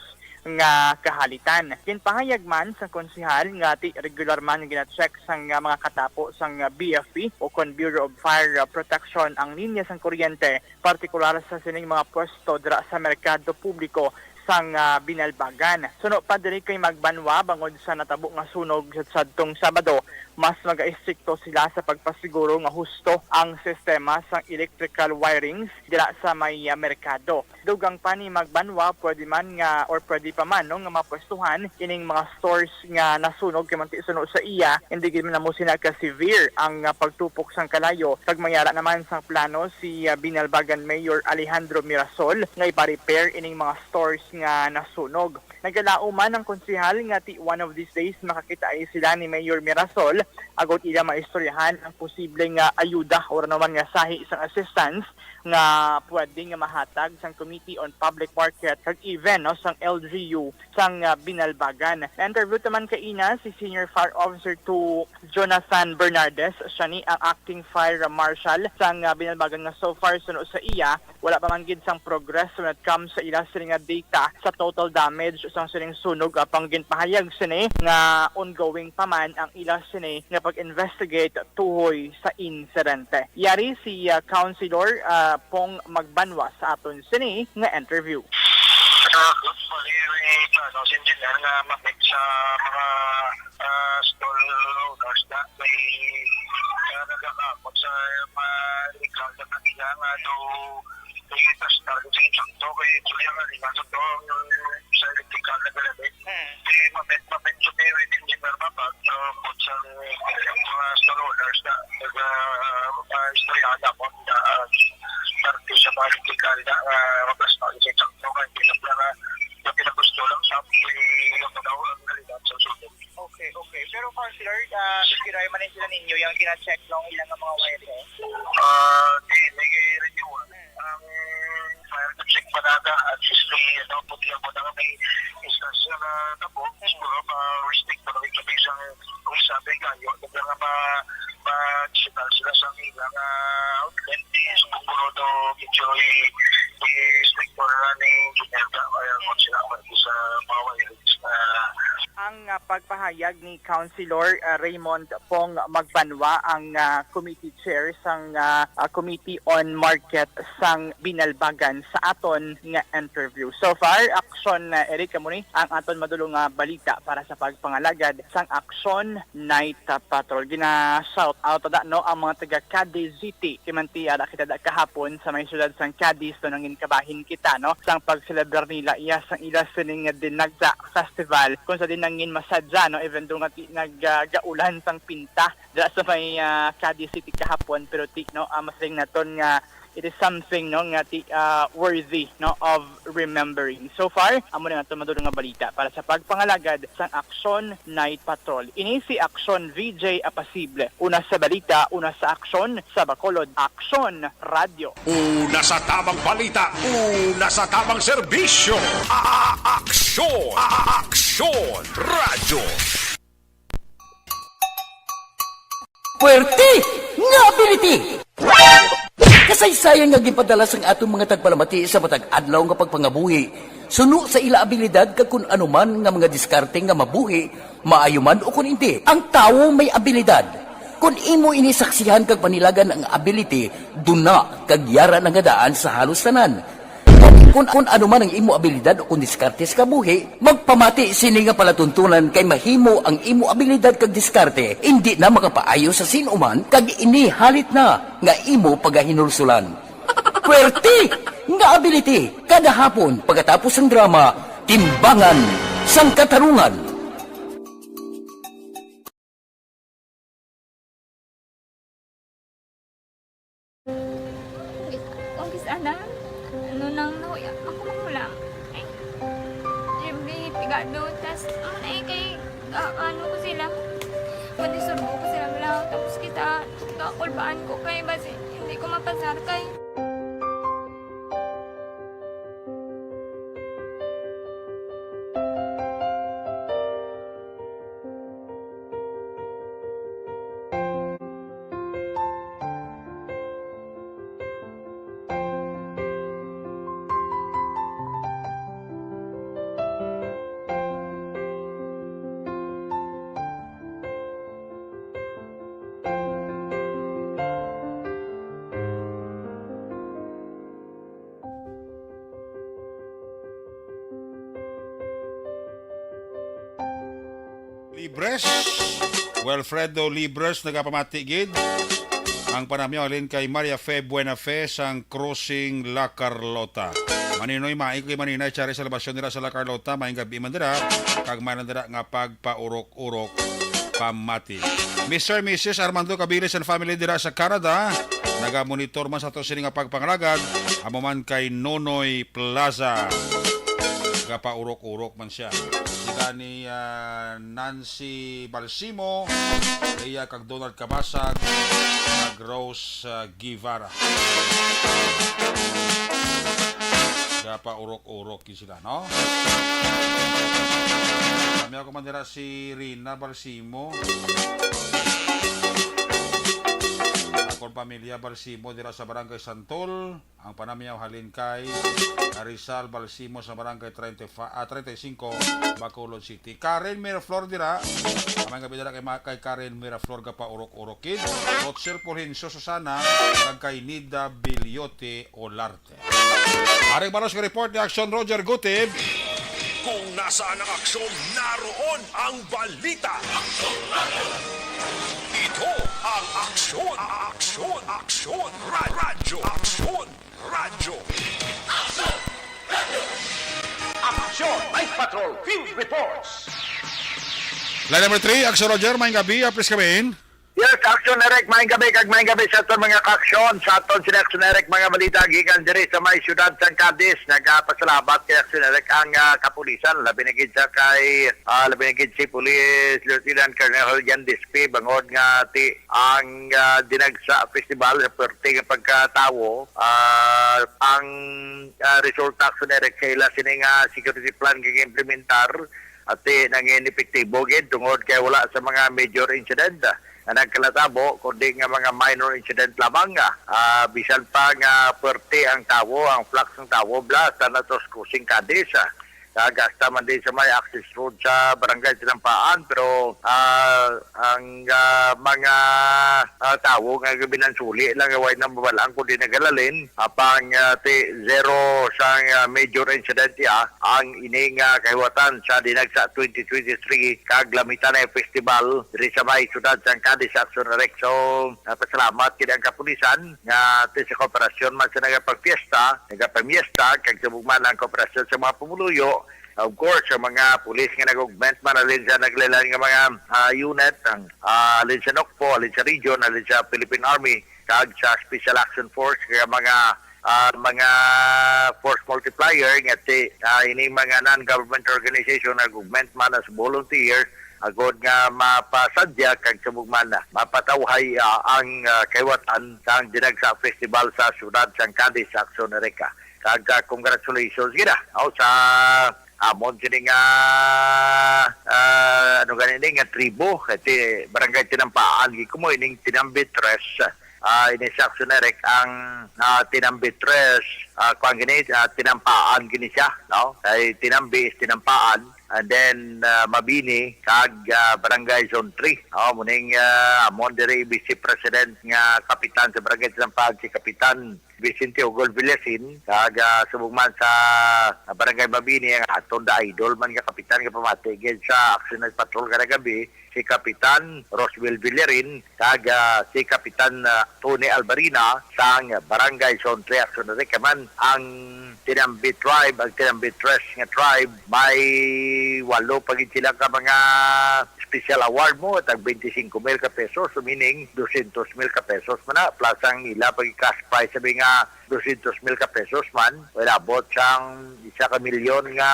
nga kahalitan. Kinpahayag man sa konsehal nga regular man gina-check sang mga katapo sang BFP o kon Bureau of Fire Protection ang linya sang kuryente, partikular sa sining mga pwesto dira sa merkado publiko sang Binalbagan. Suno pa diri kay Magbanwa bangod sa natabo nga sunog sa sadtong Sabado, mas mag-istrikto sila sa pagpasiguro nga husto ang sistema sang electrical wirings dira sa may merkado. Dugang pa ni Magbanwa pwede pa man no, nga mapwestuhan ining mga stores nga nasunog kay manti suno sa iya, hindi gid na mo sila ka severe ang pagtupok sang kalayo. Tagmayara naman sang plano si Binalbagan Mayor Alejandro Mirasol nga ipa-repair ining mga stores nga nasunog. Nagalauman ang konsehal nga one of these days makakita ay sila ni Mayor Mirasol agot ila maistoryahan ang posibleng ayuda o naman nga sahi isang assistance nga pwede nga mahatag sang Committee on Public Market kag even no, sang LGU sang Binalbagan. Na-interview naman kaina si Senior Fire Officer 2 Jonathan Bernardes, siya ni ang Acting Fire Marshal sang Binalbagan nga so far suno sa iya wala pa man gid sang progress when it comes sa ila sila nga data sa total damage sang sining sunog apang ginpahayag sini nga ongoing pa man ang ila sini nga pag-investigate tuhoy sa insidente. Yari si Councilor Pong Magbanwa sa aton sini nga interview. Sindihan nga mapit sa mga stall owners na may nagkakapot sa mga legal na kanila nga do itas na sa insakto kay tuloy nga rin sa to sa electrical na galamit mapit sa pero hindi mapapag kung sa mga stall owners na nag-istoryada po na parte sa mga electrical na mapastal sa insakto kay na pinagusto lang sa ang kalidad sa susunod. Okay. Pero Councilor, kiray man din sila ninyo yung kina-check lang ilang mga wire? Nag-renew. Ang fire check pa naga at least puti ako na may instansya na tabo. Siguro ma-restrict pa kami kami sa kung sabi kayo. Nagla nga ma-digital sila sa ilang outlet. Siguro daw medyo i-strict po na ni Ginelda. Kaya kung sila sa mga wireless ang pagpahayag ni Councilor Raymond Pong Magbanwa, ang committee chair sang Committee on Market sang Binalbagan sa aton nga interview. So far, action Eric Kamuni ang aton madulong balita para sa pagpangalagad sang Action Night Patrol. Gina-shout out no ang mga taga Cadiz City. Kimanti kita kahapon sa may syudad sang Cadiz to nang inkabahin kita no sang pag-celebrar nila iya sang ila sining Dinagda Festival kung sa dinangin masadya no even doon naggaulan sang pinta dira sa may Cadiz City kahapon pero masring naton nga it is something no nga worthy no of remembering. So far amo na nato madulong nga balita para sa pagpangalagad sang Action Night Patrol. Ini si Action VJ Apasible. Una sa balita, una sa aksyon sa Bacolod Action Radio. Una sa tamang balita, una sa tamang serbisyo. Action Radio. Puwerte nga ability! Kasaysayan nga gipadala sang atong mga tagpalamati sa matag adlaw nga pagpangabuhi. Suno sa ila abilidad kag kun anuman nga mga diskarte nga mabuhi, maayo man o kun hindi. Ang tawo may abilidad. Kung imo inisaksihan kag panilagan ang ability, duna kag yara nga daan sa halos tanan. Kung ano man ang imo abilidad o kung diskarte sa kabuhi, magpamati sini nga palatuntunan kay mahimo ang imo abilidad kag diskarte, hindi na makapaayo sa sinuman kag ini halit na nga imo pagahinulsulan. Puwerte nga ability kada hapon pagkatapos ng drama, Timbangan sang Katarungan. Sana ano nang nahuya ako makulang ay siyempre pigado tas kay ano ko sila madisurbo ko sila lang tapos kita kakulbaan ko kay basi hindi ko mapasar kay Libres, Wilfredo Libres nagapamati gid. Ang panamyaw alin kay Maria Fe Buenafe sang Crossing La Carlota. Maninoy maing kay maninay chari sa labasyon nila sa La Carlota, maing gabi man dira, kag manandira nga pagpaurok-urok pamati. Mr. Mrs. Armando Cabilis and family dira sa Canada, naga-monitor man sa to sini nga pagpangalagad, amo man kay Nonoy Plaza. Gapaurok-urok man siya. Sila ni Nancy Balsimo, Leia kag Donald Cabasag, kag Rose Guevara. Gapaurok-urok sila, no? Kami ako mandira si Rina Balsimo. Akong pamilya Balsimo dira sa Barangay Santol. Ang panamyaw halin kay Rizal Balsimo sa Barangay 35 Bacolod City. Karen Miraflor dira. Amang gabi dira kay Karen Miraflor ka pa urok-urokid. Rotzer Polhinso Susana kag kay Nida Bilyote Olarte. Aring balos ka report ni Action Roger Gutib. Kung nasaan ang aksyon, naroon ang balita. Ito ang aksyon, aksyon, aksyon, radyo, aksyon, radyo. Aksyon, Night Patrol Field Reports. Line number 3, Action Roger, maing gabi, please come in. Yes, Action Eric, maing gabi sa aton mga kaksyon, sa aton si Action Eric, mga balita gikan diri sa may siyudad sa Cadiz. Nagpasalamat kay Action Eric ang kapulisan, labi na gid si Police Lieutenant Colonel Jan Dispe bangod nga ang dinagsa festival sa perting pagkatawo ang resulta Action Eric kaila sining security plan giimplementar at nangin epektibo gid tungod kay wala sa mga major incident na nagkalatabo kundi nga mga minor incident lamang bisan pa nga puwerte ang tawo, ang flux ng tawo blasta na tos Crossing Cadiz. Gasta man din sa may access road sa Barangay Tinampaan pero ang mga tawo nga binansuli lang away na mabalang kundi nagalalin apang zero sa major incident ang ining kahiwatan sa dinagsa 2023 kag lamitan na festival diri sa may siyudad sa Cadiz Action Rec. So pasalamat kid ang kapulisan nga sa kooperasyon man sa nagapamiesta kag subugman ang kooperasyon sa mga pumuluyo. Of course, sa mga pulis nga nag-augment man, alin sa naglalan nga mga unit, alin sa NOCPO, alin sa region, alin sa Philippine Army, kag sa Special Action Force, kaya mga force multiplier, nga ini mga non-government organization nag-augment man as volunteer, agod nga mapasadya kag subugman na mapatawhay ang kahiwatan sa dinagsa festival sa siyudad sa Cadiz Action Erica. Kag congratulations gina sa amon sini nga nga tribo kasi Barangay Tinampaan gikumo ining Tinambit Tres ini sa Action Eric ang Tinambit Tres kuan gini Tinampaan gini siya no kay Tinambi is Tinampaan and then Mabini kag Barangay Zone 3 muning amon diri Vice President nga kapitan sa Barangay Tinampaan si Kapitan Vicente Ugol Villasin kag subugman sa Barangay Mabini ang aton da idol man nga kapitan nga pamatigid sa Action Patrol kada gabi si Kapitan Roswell Villarin kag si Kapitan Tony Albarina sa Barangay Zone 3 Action Eric man ang Tinambi Tribe, ang Tinambi Tres nga tribe may 8 pagid sila ka mga special award mo tag 25,000 ka pesos so meaning 200,000 ka pesos man na plus ang ila pag cash prize sabi nga 200,000 ka pesos man wala bot sang 1 milyon nga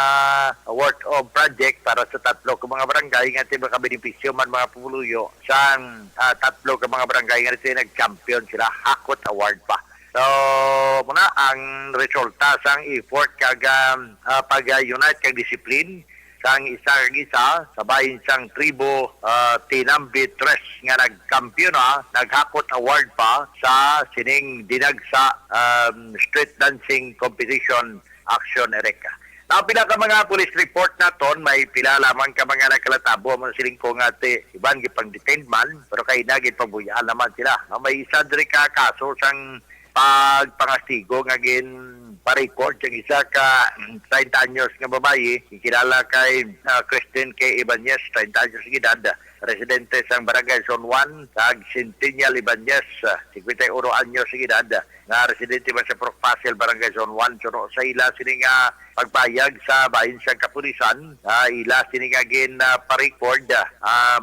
worth of project para sa 3 ka mga barangay nga tiba ka benepisyo man mga pumuluyo sang 3 ka mga barangay nga nag-champion sila hakot award pa. So, muna ang resulta sang effort kag pag-unite kag discipline sang isa sa bahin sang tribo Tinambi Tres nga nagkampiyon naghakot award pa sa sining dinagsa street dancing competition Action Erica. Ang pila ka mga police report naton may pila lamang ka mga nagkalatabo mo siling ko nga iban gipang detained man pero kay nagit pabuyaan naman sila. May isa diri ka kaso sang pagpangastigo nga pa-record yung isa ka 30 anyos nga babayi, kilala kay Christine K. Ibanez, 30 anyos gidad, residente sang Barangay Zone 1, kag Centennial Ibanez, 51 anyos gidad, nga residente man sa Procpasil, Barangay Zone 1, suno sa ila sini nga pagpayag sa bahin siyang kapulisan, ila sini nga gin pa-record,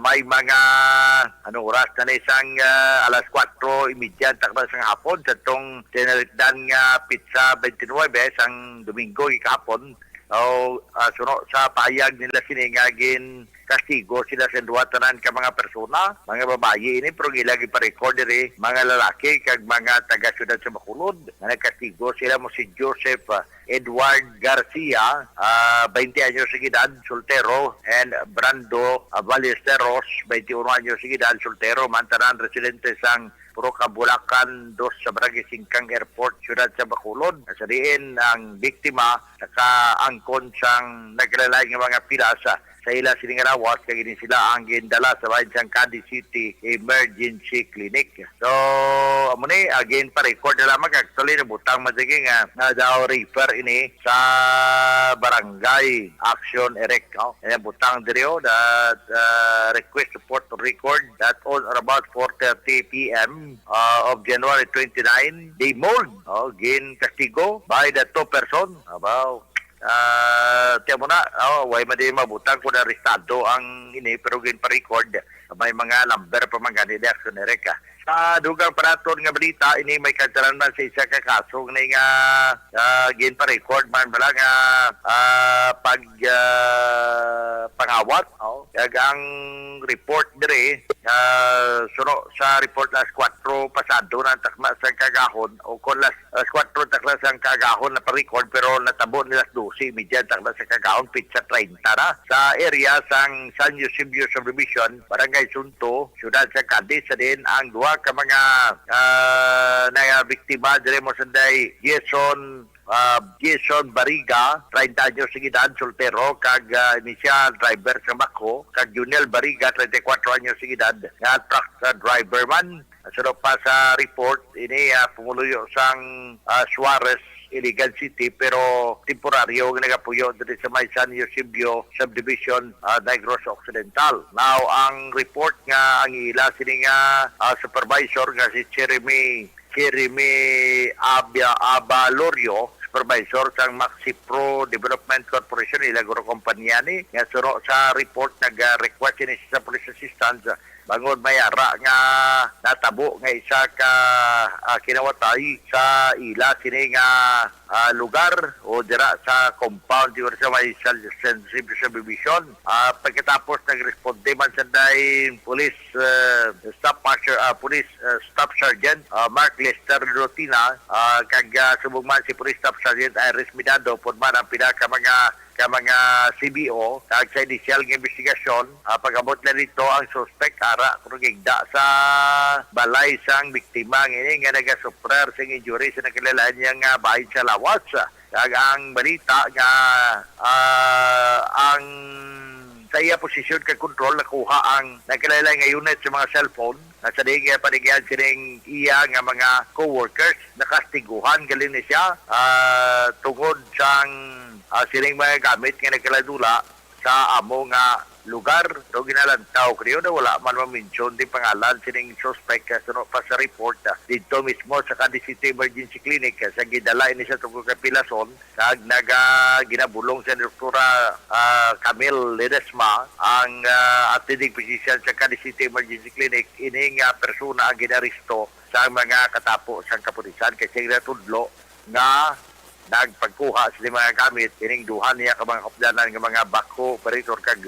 may mga oras na isang alas 4:30 takba sang hapon sa tong tinalitdan nga pizza 29 sang Domingo ikapon. Suno sa payag nila sini nga gin kastigo sila sa duwa tanan ka mga persona, mga babayi ini pero gilagi pa record diri mga lalaki kag mga taga syudad sa Bacolod. Nga nagkastigo sila mo si Joseph Edward Garcia, 20 anyos sa edad, soltero, and Brando Ballesteros, 21 anyos sa edad, soltero, mantanan residente sang Puroka, Bulacan, dos sa Barangay Singkang Airport, syudad sa Bacolod. Nasariin ang biktima saka angkon sang naglalay ng mga pilasa sa ila siningarawas kag ini sila ang gindala sa bahin sang Cadiz City Emergency Clinic. So amo ni again pa record na lamang actually nabutang madigi nga daw refer ini sa Barangay Action Erect. Butang diri that request support to record that on or about 4:30 p.m. Of January 29 they mold again kastigo by the two person about tiyan mo na, way madi mabutang ko na restado ang ini pero gin pa-record may mga number pa mga ganito actionary ka. Sa dugang paraton nga balita, ini may kantaran man sa isa ka kaso na nga gin pa-record man bala nga pangawat. Kag ang report dire, suno sa report las 4 pasado na takma sa kagahon o kung las 4 takla sa kagahon na pa-record pero natabo nila 12 media takla sa kagahon pizza 30 na sa area sang San Eusebio Subdivision, Barangay Sunto, syudad sa Cadiz. Sa din ang duha ka mga na biktima dire mo sanday Jason Bariga, 30 anyos sa edad, soltero, kag initial driver sa Bako, kag Junel Bariga, 34 anyos sa edad, nga truck driver man. Sunod pa sa report, ini pumuluyo sang Suarez, Iligan City, pero temporaryo nagapuyo dito sa may San Eusebio Subdivision, Negros Occidental. Now, ang report nga, ang ila sini nga supervisor nga si Jeremy Abalorio, supervisor sang Maxi Pro Development Corporation, ilaguro kompanya ni nga suro sa report nag-request ni sa police assistance bangon mayara nga natabo nga isa ka kinawatay sa ila sini nga lugar o dira sa compound di sa may subdivision. Pagkatapos nagresponde man sa police staff sergeant Mark Lester Rotina, kag subugman si police staff sergeant Iris Midado pod man ang pinaka mga CBO kag sa initial nga investigasyon. Pag-abot na dito ang suspect ara kung gigda sa balay sang biktima ngini nga nagasufrer sa injury sa nakilala niya nga bahin sa lawas. Kag ang balita nga ang sa iya posisyon kag control nakuha ang nakilala nga unit sa mga cellphone na sa diga paligyan sining iya nga mga co-workers nakastiguhan galing ni siya tungod sang sining mga gamit nga nagkaladula sa amo nga lugar. So ginalantaw kriyo na wala man ma-mention di pangalan sining suspect sunod pa sa report dito mismo sa Cadiz City Emergency Clinic sa gidala ini sa tungkol ka Pilason kag ginabulong sa Doktora Camille Ledesma ang attending physician sa Cadiz City Emergency Clinic. Ini nga persona ang ginaristo sa mga katapo sa kapulisan kasi natudlo nga nagpagkuha sa mga gamit ining duhan niya ka mga kapdanan ng mga bako operator kag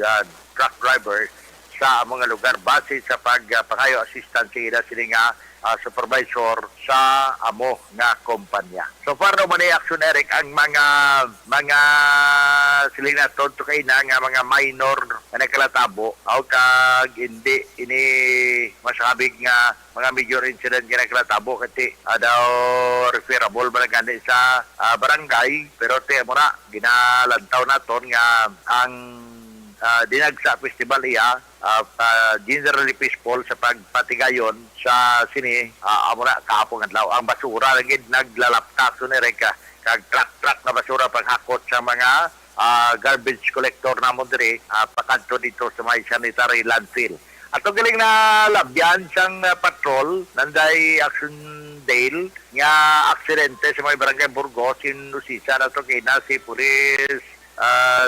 truck driver sa mga lugar base sa pagpangayo assistance kaya sila nga supervisor sa amo nga kompanya. So far naman ay action Eric ang mga siling na tonto kay na nga mga minor na nagkalatabo o kag hindi ini masabig nga mga major incident nga nagkalatabo kasi daw referable ba gani sa barangay pero mo na ginalantaw naton nga ang dinagsa festival iya generally peaceful sa pagpatigayon sa sini amo na kahapon adlaw ang basura lagi naglalaptak so ni Reka kag truck na basura paghakot sa mga garbage collector namon diri pakanto dito sa may sanitary landfill. Ato galing na labyan sang patrol nanday Action Dale nga aksidente sa may barangay Burgos in Lucisa na to kay na si Police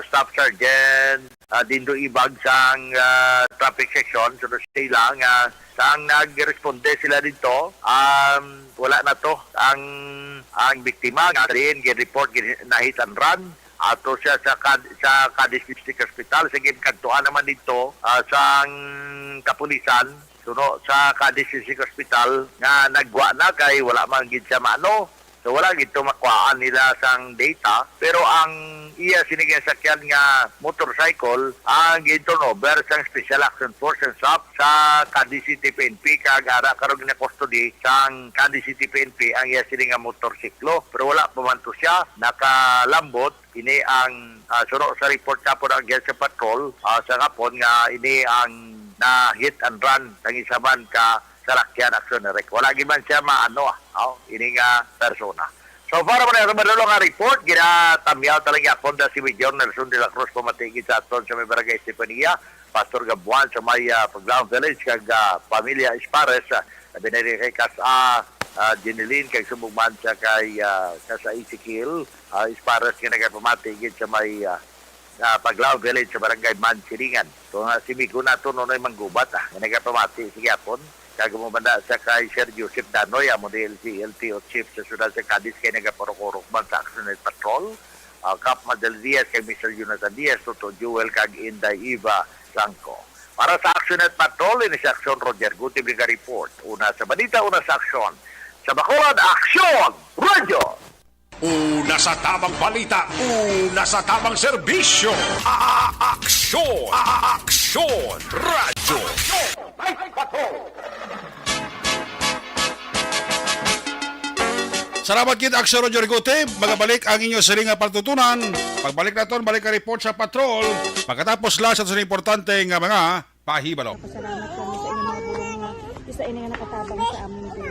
Staff Sergeant Dindo Ibag sang traffic section so sila nga sang nagresponde sila dito wala na to ang biktima nga rin gi-report na hit and run ato siya sa Cadiz District Hospital sige kantuan naman dito sa kapulisan suno sa Cadiz District Hospital nga nagwa na kay wala man gid siya maano so wala gid to makuhaan nila sang data pero ang iya sinigyan sakyan nga motorcycle ang turnover sang Special Action Force and SAP sa Cadiz City PNP kag ara karong na custody sang Cadiz City PNP ang iya sining nga motorsiklo pero wala pa man to siya nakalambot ini ang suno sa report kapon ang sa patrol sa kapon nga ini ang na hit and run ng isa man ka salakyan actionary. Wala man siya maano ini nga persona. So para man sa madulong nga report ginatamyaw talaga akon da si Major Nelson de la Cruz pumatigid sa aton sa may barangay Estefania, Pastor Gabuan sa may Paglaong Village kag pamilya Espares binili kay Jeneline kay sumugman siya kay sa Ezekiel Espares nga nagapamatigid sa may Paglaong Village sa barangay Mansiringan. So si Migo nato nonoy manggubat nga nagapamati sige apon kagumubanda sa kay Sir Joseph Danoy amo di LTO Chief sa syudad sa Cadiz kay nagaporok-orok man sa Action and Patrol Cap Madel Diaz kay Mr. Jonathan Diaz Toto Jewel kag Inday Eva Blanco. Para sa Action and Patrol ini sa Action Roger Guti Biga Report. Una sa balita, una sa aksyon. Sa Bacolod, Action Radio! Una sa tamang balita, una sa tamang serbisyo. Aksyon! Aksyon! Radyo! Salamat kit Aksyon Roger Gote. Magabalik ang inyo siring nga pagtutunan. Pagbalik naton, balik ang report sa patrol. Pagkatapos lang sa importante nga mga pahibalo. Salamat kami sa inyong mga bulong nga isa ini nga nakatabang sa amin din.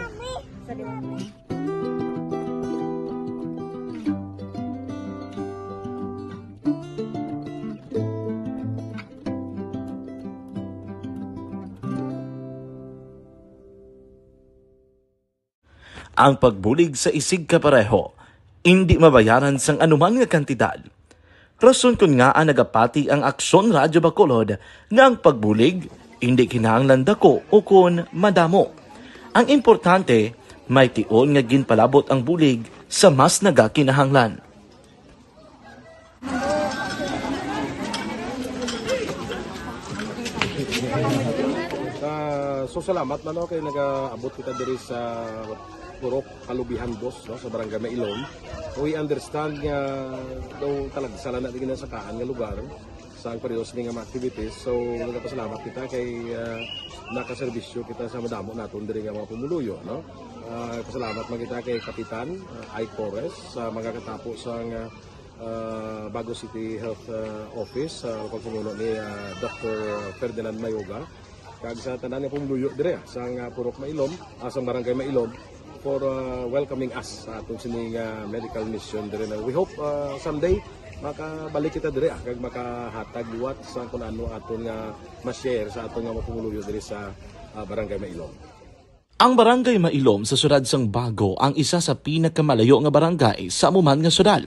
Ang pagbulig sa isig kapareho, hindi mabayaran sang anuman nga kantidad. Rason kun nga ang nagapati ang Aksyon Radyo Bacolod nga ang pagbulig, hindi kinahanglan dako o kun madamo. Ang importante, may tion nga ginpalabot ang bulig sa mas nagakinahanglan. So salamat man kay nagaabot kita diri sa Purok Kalubihan 2 no, sa Barangay Mailom. We understand nga daw talaga sala na din sa kaan nga lugar sa periyos ni nga activities. So nagapasalamat kita kay nakaserbisyo kita sa madamo naton diri nga mga pumuluyo no. Pasalamat man kita kay Kapitan I. Torres sa mga katapo sa Bago City Health Office sa pagpumuno ni Dr. Ferdinand Mayoga kag sa tanan nga pumuluyo dire sa Purok Mailom, sa Barangay Mailom for welcoming us sa atong sining medical mission dire. We hope someday makabalik kita dire kag makahatag liwat sa kun ano aton nga ma-share sa aton nga mapumuluyo dire sa Barangay Mailom. Ang Barangay Mailom sa syudad sang Bago ang isa sa pinakamalayo nga barangay sa amuman nga syudad.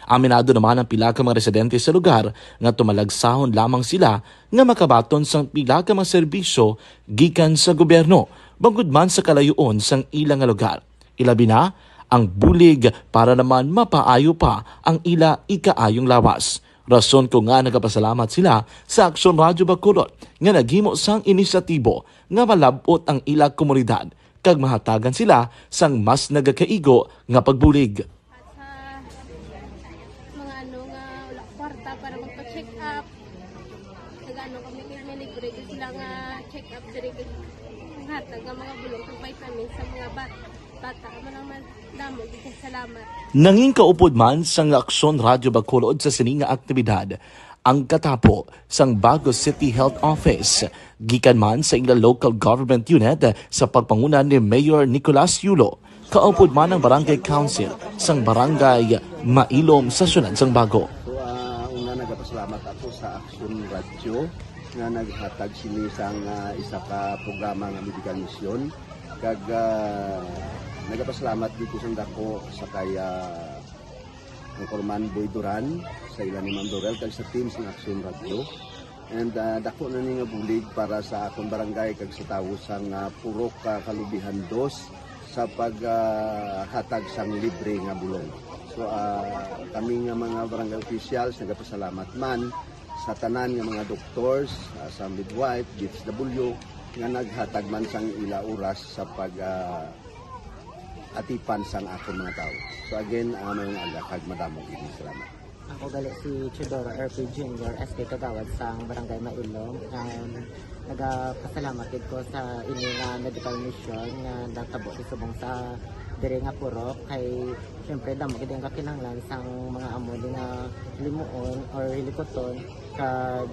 Aminado naman ang pila ka mga residente sa lugar nga tumalagsahon lamang sila nga makabaton sang pila ka mga serbisyo gikan sa gobyerno bangod man sa kalayoon sang ilang nga lugar. Ilabi na ang bulig para naman mapaayo pa ang ila ikaayong lawas. Rason ko nga nagapasalamat sila sa Aksyon Radyo Bacolod nga naghimo sang inisyatibo nga malabot ang ila komunidad kag mahatagan sila sang mas nagakaigo nga pagbulig. Mga ano nga wala kwarta para magpa-check up. Nagano kami libre sila nga check up diri hatag nga mga bulong kag vitamin sa mga bata mo naman damo gid salamat. Nanging kaupod man sang Aksyon Radyo Bacolod sa sining nga aktibidad ang katapo sang Bago City Health Office gikan man sa ilang local government unit sa pagpanguna ni Mayor Nicolas Yulo kaupod man ang Barangay Council sang Barangay Mailom sa syudad sang Bago. So, una nagapasalamat ako sa Action Radio nga naghatag sini sang isa ka programa nga medical mission. Kag nagapasalamat dito sa dako sa kaya ang Corman Boy Duran sa ilan ni Ma'am Dorel kag sa team sa Action Radio. And dako na ni nga bulig para sa akong barangay kag sa tawo sang Purok Kalubihan 2 sa paghatag sang libre nga bulong. So kami nga mga barangay officials nagapasalamat man sa tanan nga mga doctors, sa midwife, DSW nga naghatag man sang ila oras sa atipan sang akong mga tao. So again, mayong agakag madamo ini salamat. Ako gali si Chidoro RP Jr. SK Kagawad sang Barangay Mailom. Nagapasalamat ko sa ini nga medical mission nga natabo sa subong sa diri nga Purok kay syempre damo gid ang kakinahanglan sang mga amo nga limuon or hilikoton kag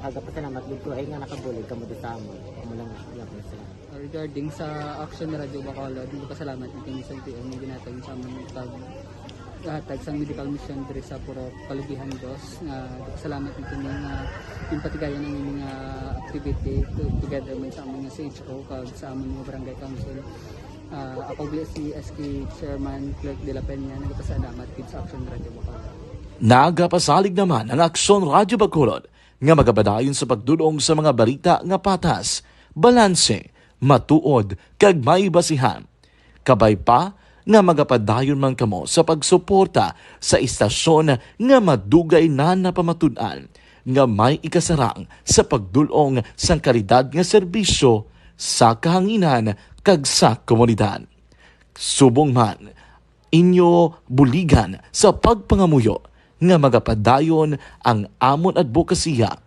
pagapasalamat gid ko ay nga nakabulig kamo sa amo. Amo lang gyapon sila. Regarding sa Action Radio Bacolod, pasalamat din sa TM nga ginatag sa among hatag sa medical mission diri sa Purok Kalubihan 2 nga salamat nito nga impatigayan ang mga activity together man sa among CHO kag sa among mga barangay council. Ako si SK Chairman Clerk de la Peña nagpasalamat kid sa Action Radio Bacolod. Nagapasalig naman ang Action Radio Bacolod nga magabadayon sa pagdulong sa mga balita nga patas, balanse, matuod kag may basihan. Kabay pa nga magapadayon man kamo sa pagsuporta sa istasyon nga madugay na napamatud-an nga may ikasarang sa pagdulong sang kalidad nga serbisyo sa kahanginan kag sa komunidad. Subong man inyo buligan sa pagpangamuyo nga magapadayon ang amon advokasya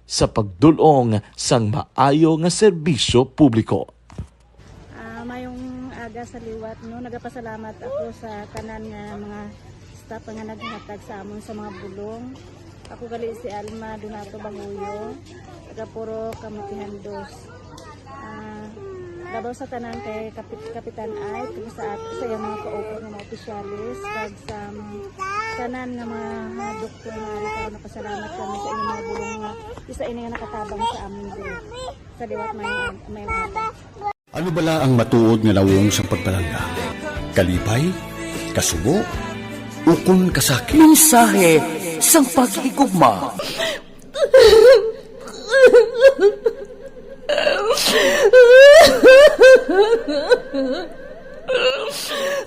sa pagdulong sang maayo nga serbisyo publiko. Sa liwat no nagapasalamat ako sa tanan nga mga staff nga naghatag sa amon sa mga bulong. Ako gali si Alma Donato Banguyo, taga Puro Kamutihan 2. Dabaw sa tanan kay Kapitan Ay sa iyang mga kaupo nga mga opisyalis kag sa tanan nga mga doktor nga karon napasalamat kami sa inyong mga bulong nga isa ini nga nakatabang sa amin diri. Sa liwat may ada. Ano bala ang matuod nga lawong sa pagpalangga? Kalipay? Kasubo? Ukon kasakit? Mensahe sang paghigugma.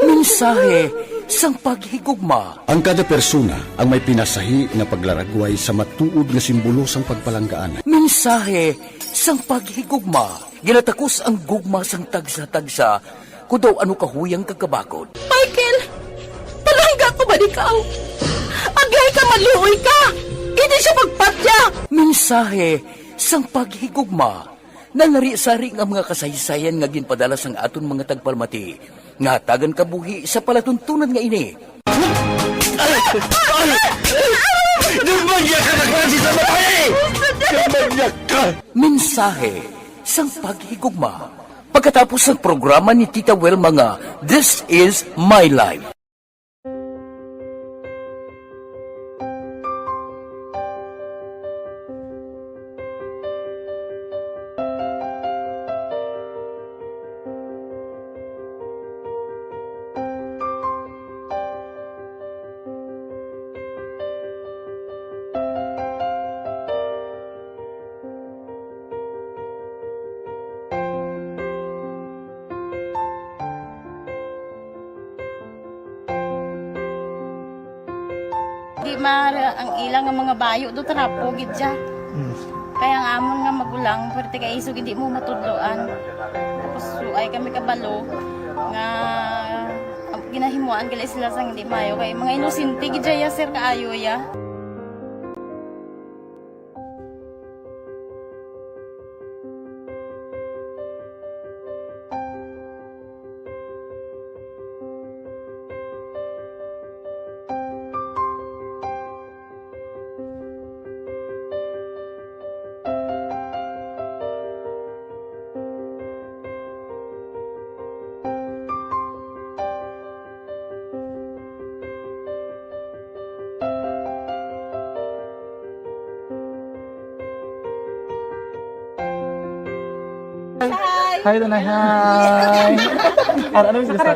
Mensahe sang paghigugma. Ang kada persona ang may pinasahi nga paglaragway sa matuod nga simbolo sang pagpalanggaan. Mensahe sang paghigugma. Ginatakos ang gugma sang tagsa-tagsa kung daw ano kahuyang kagkabakod. Michael! Palangga ko ba ikaw? Agay ka maluoy ka! Hindi siya magpatya! Mensahe sang paghigugma. Nalari-sari ang mga kasaysayan nga ginpadala sang aton mga tagpalmati. Nga tagan kabuhi sa palatuntunan nga ini. Dumanyak ka na klase sa babae! Dumanyak ka! Mensahe sang paghigugma. Pagkatapos ng programa ni Tita Welma nga, This is My Life. Di mara ang ilang nga mga bayo do tarapo gid siya. Kaya ang amon nga magulang pwerte kay iso hindi mo matudloan. Tapos ay kami kabalo nga ginahimuan gali sila sang hindi mayo kay mga inosente gid ya sir kaayo ya. Hi, Tanay. Hi. Ano yung gusto?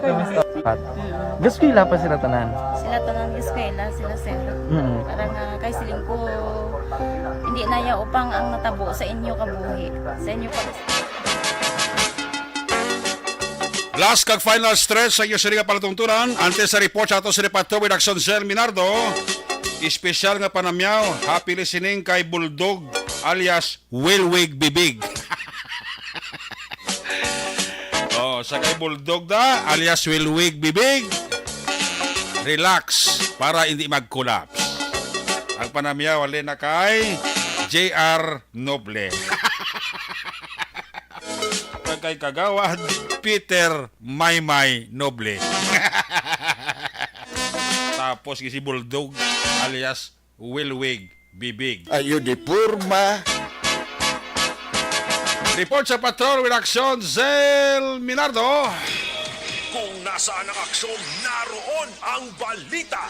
Gusto ko pa sila tanan. Sila tanan eskwela, sila sir. Parang kay siling ko hindi na ya upang ang natabo sa inyo kabuhi. Sa inyo pa. Last kag final stretch sa inyo sila palatungturan. Antes sa report sa ato si Repato with Action Zel Minardo. Espesyal nga panamyaw. Happy listening kay Bulldog alias Wilwig Bibig. Sa kay Bulldog da alias Wilwig Bibig. Relax para hindi mag-collapse. Ang panamyaw wali na kay JR Noble. Kay Kagawad Peter Maymay Noble. Tapos si Bulldog alias Wilwig Bibig. Ayo di purma. Report sa Patrol with Action Zel Minardo. Kung nasaan ang aksyon, naroon ang balita.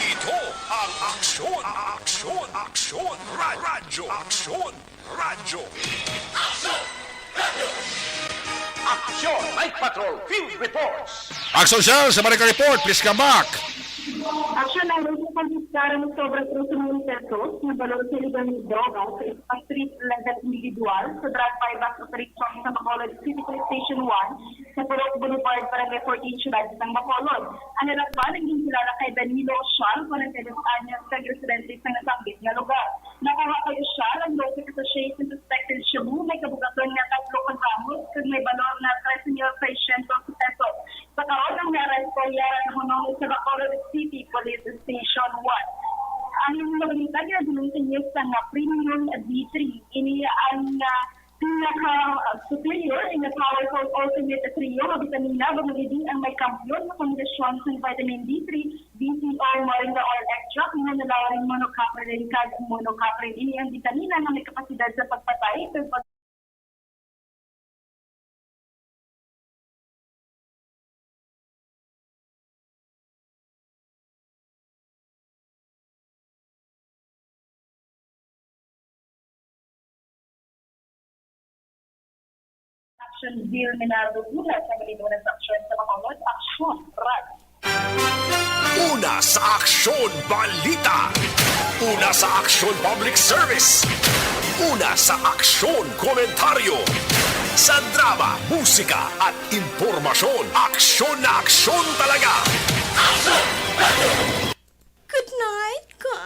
Ito ang aksyon, radyo. Action, Night Patrol, Field Reports. Action Zel sa Marika Report, please come back. Action ang rusa konfiskara ng sobrang 3 pesos na balor sa iligang droga sa isang street level individual sa drug buyback operation sa Bacolod City Police Station 1 sa Purok Boulevard, Barangay 14, Ciudad ng Bacolod. Ang narakpan naging kilala kay Danilo Osyal, 42 anyos, kag-residente sa nasanggit na lugar. Nakuha kay Osyal ang local association suspected Shabu, may kabugaton nga 3 kontramos kag may balor na 13,600 pesos. Sa karon ang naresto yaran hunong sa Bacolod City Police Station 1. Ang balita nga dinuntinyo sa premium D3. Ini ang pinaka-superior in the powerful ultimate trio of vitamina bumulidi ang may kampiyon na kondisyon ng vitamin D3, BCO, moringa oil extract, nalawaring monocaprilin, kag monocaprilin. Ini ang vitamina na may kapasidad sa pagpatay, Action Bill Minardo Gula sa Balituan sa Aksyon sa Bacolod, Aksyon, Rad. Una sa Aksyon Balita. Una sa Aksyon Public Service. Una sa Aksyon Komentaryo. Sa drama, musika at impormasyon. Aksyon na aksyon talaga. Good night, ka.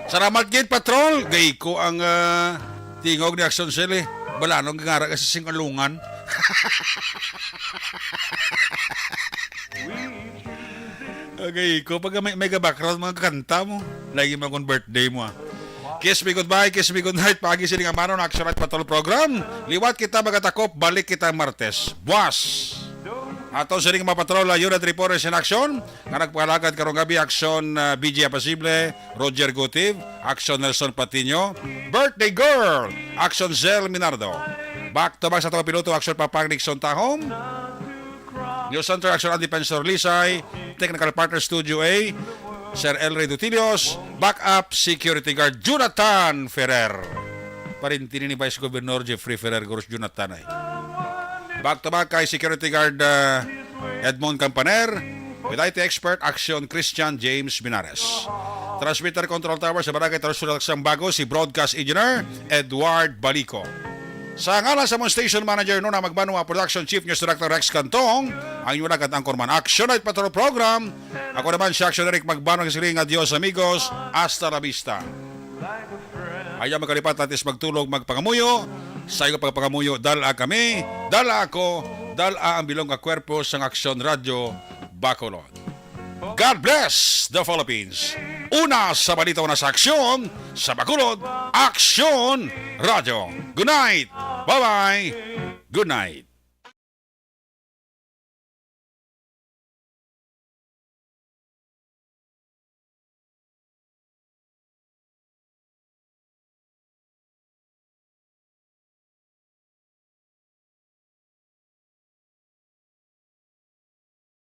Salamat gid Patrol. Gay ko ang tingog ni Action Zel eh. Balanong gangara kasi singalungan. Okay, ko pag may background mga kanta mo, lagi mo kung birthday mo. Kiss me goodbye, kiss me goodnight. Pagi siling amano ng Action Night Patrol program. Liwat kita magatakop, balik kita Martes. Buwas! Ato siling mapatrol unit reporters in action. Nga nagpalagad karong gabi Action BG Apasible, Roger Gutiv, Action Nelson Patino, Birthday Girl, Action Zel Minardo. Back to back sa mga piloto, Action Papang Nixon Tahom, News Center, Action Andy Pensor Lisay, Technical Partner Studio A, Sir Elray Dutilios, Backup Security Guard Jonathan Ferrer. Parintinin ni Vice Governor Jeffrey Ferrer Goros Jonathan ay. Back to back kay Security Guard Edmond Campaner, with IT Expert Action Christian James Binares. Transmitter Control Tower sa Barangay Tarusural Sambago, si Broadcast Engineer Edward Balico. Sa ngalan sa mga Station Manager no na Magbanwa Production Chief News Director Rex Cantong, ang inyong at Angkorman Action Night Patrol Program. Ako naman si Action Eric Magbanwa ng siling adios amigos, hasta la vista. Ayaw magkalipat natin magtulog magpangamuyo. Sa iyo pagpangamuyo, dala kami, dala ako, dala ang bilong kakwerpo sa Action Radio Bacolod. God bless the Philippines. Una sa balita, una sa aksyon, sa Bacolod, Action Radio. Good night. Bye-bye. Good night.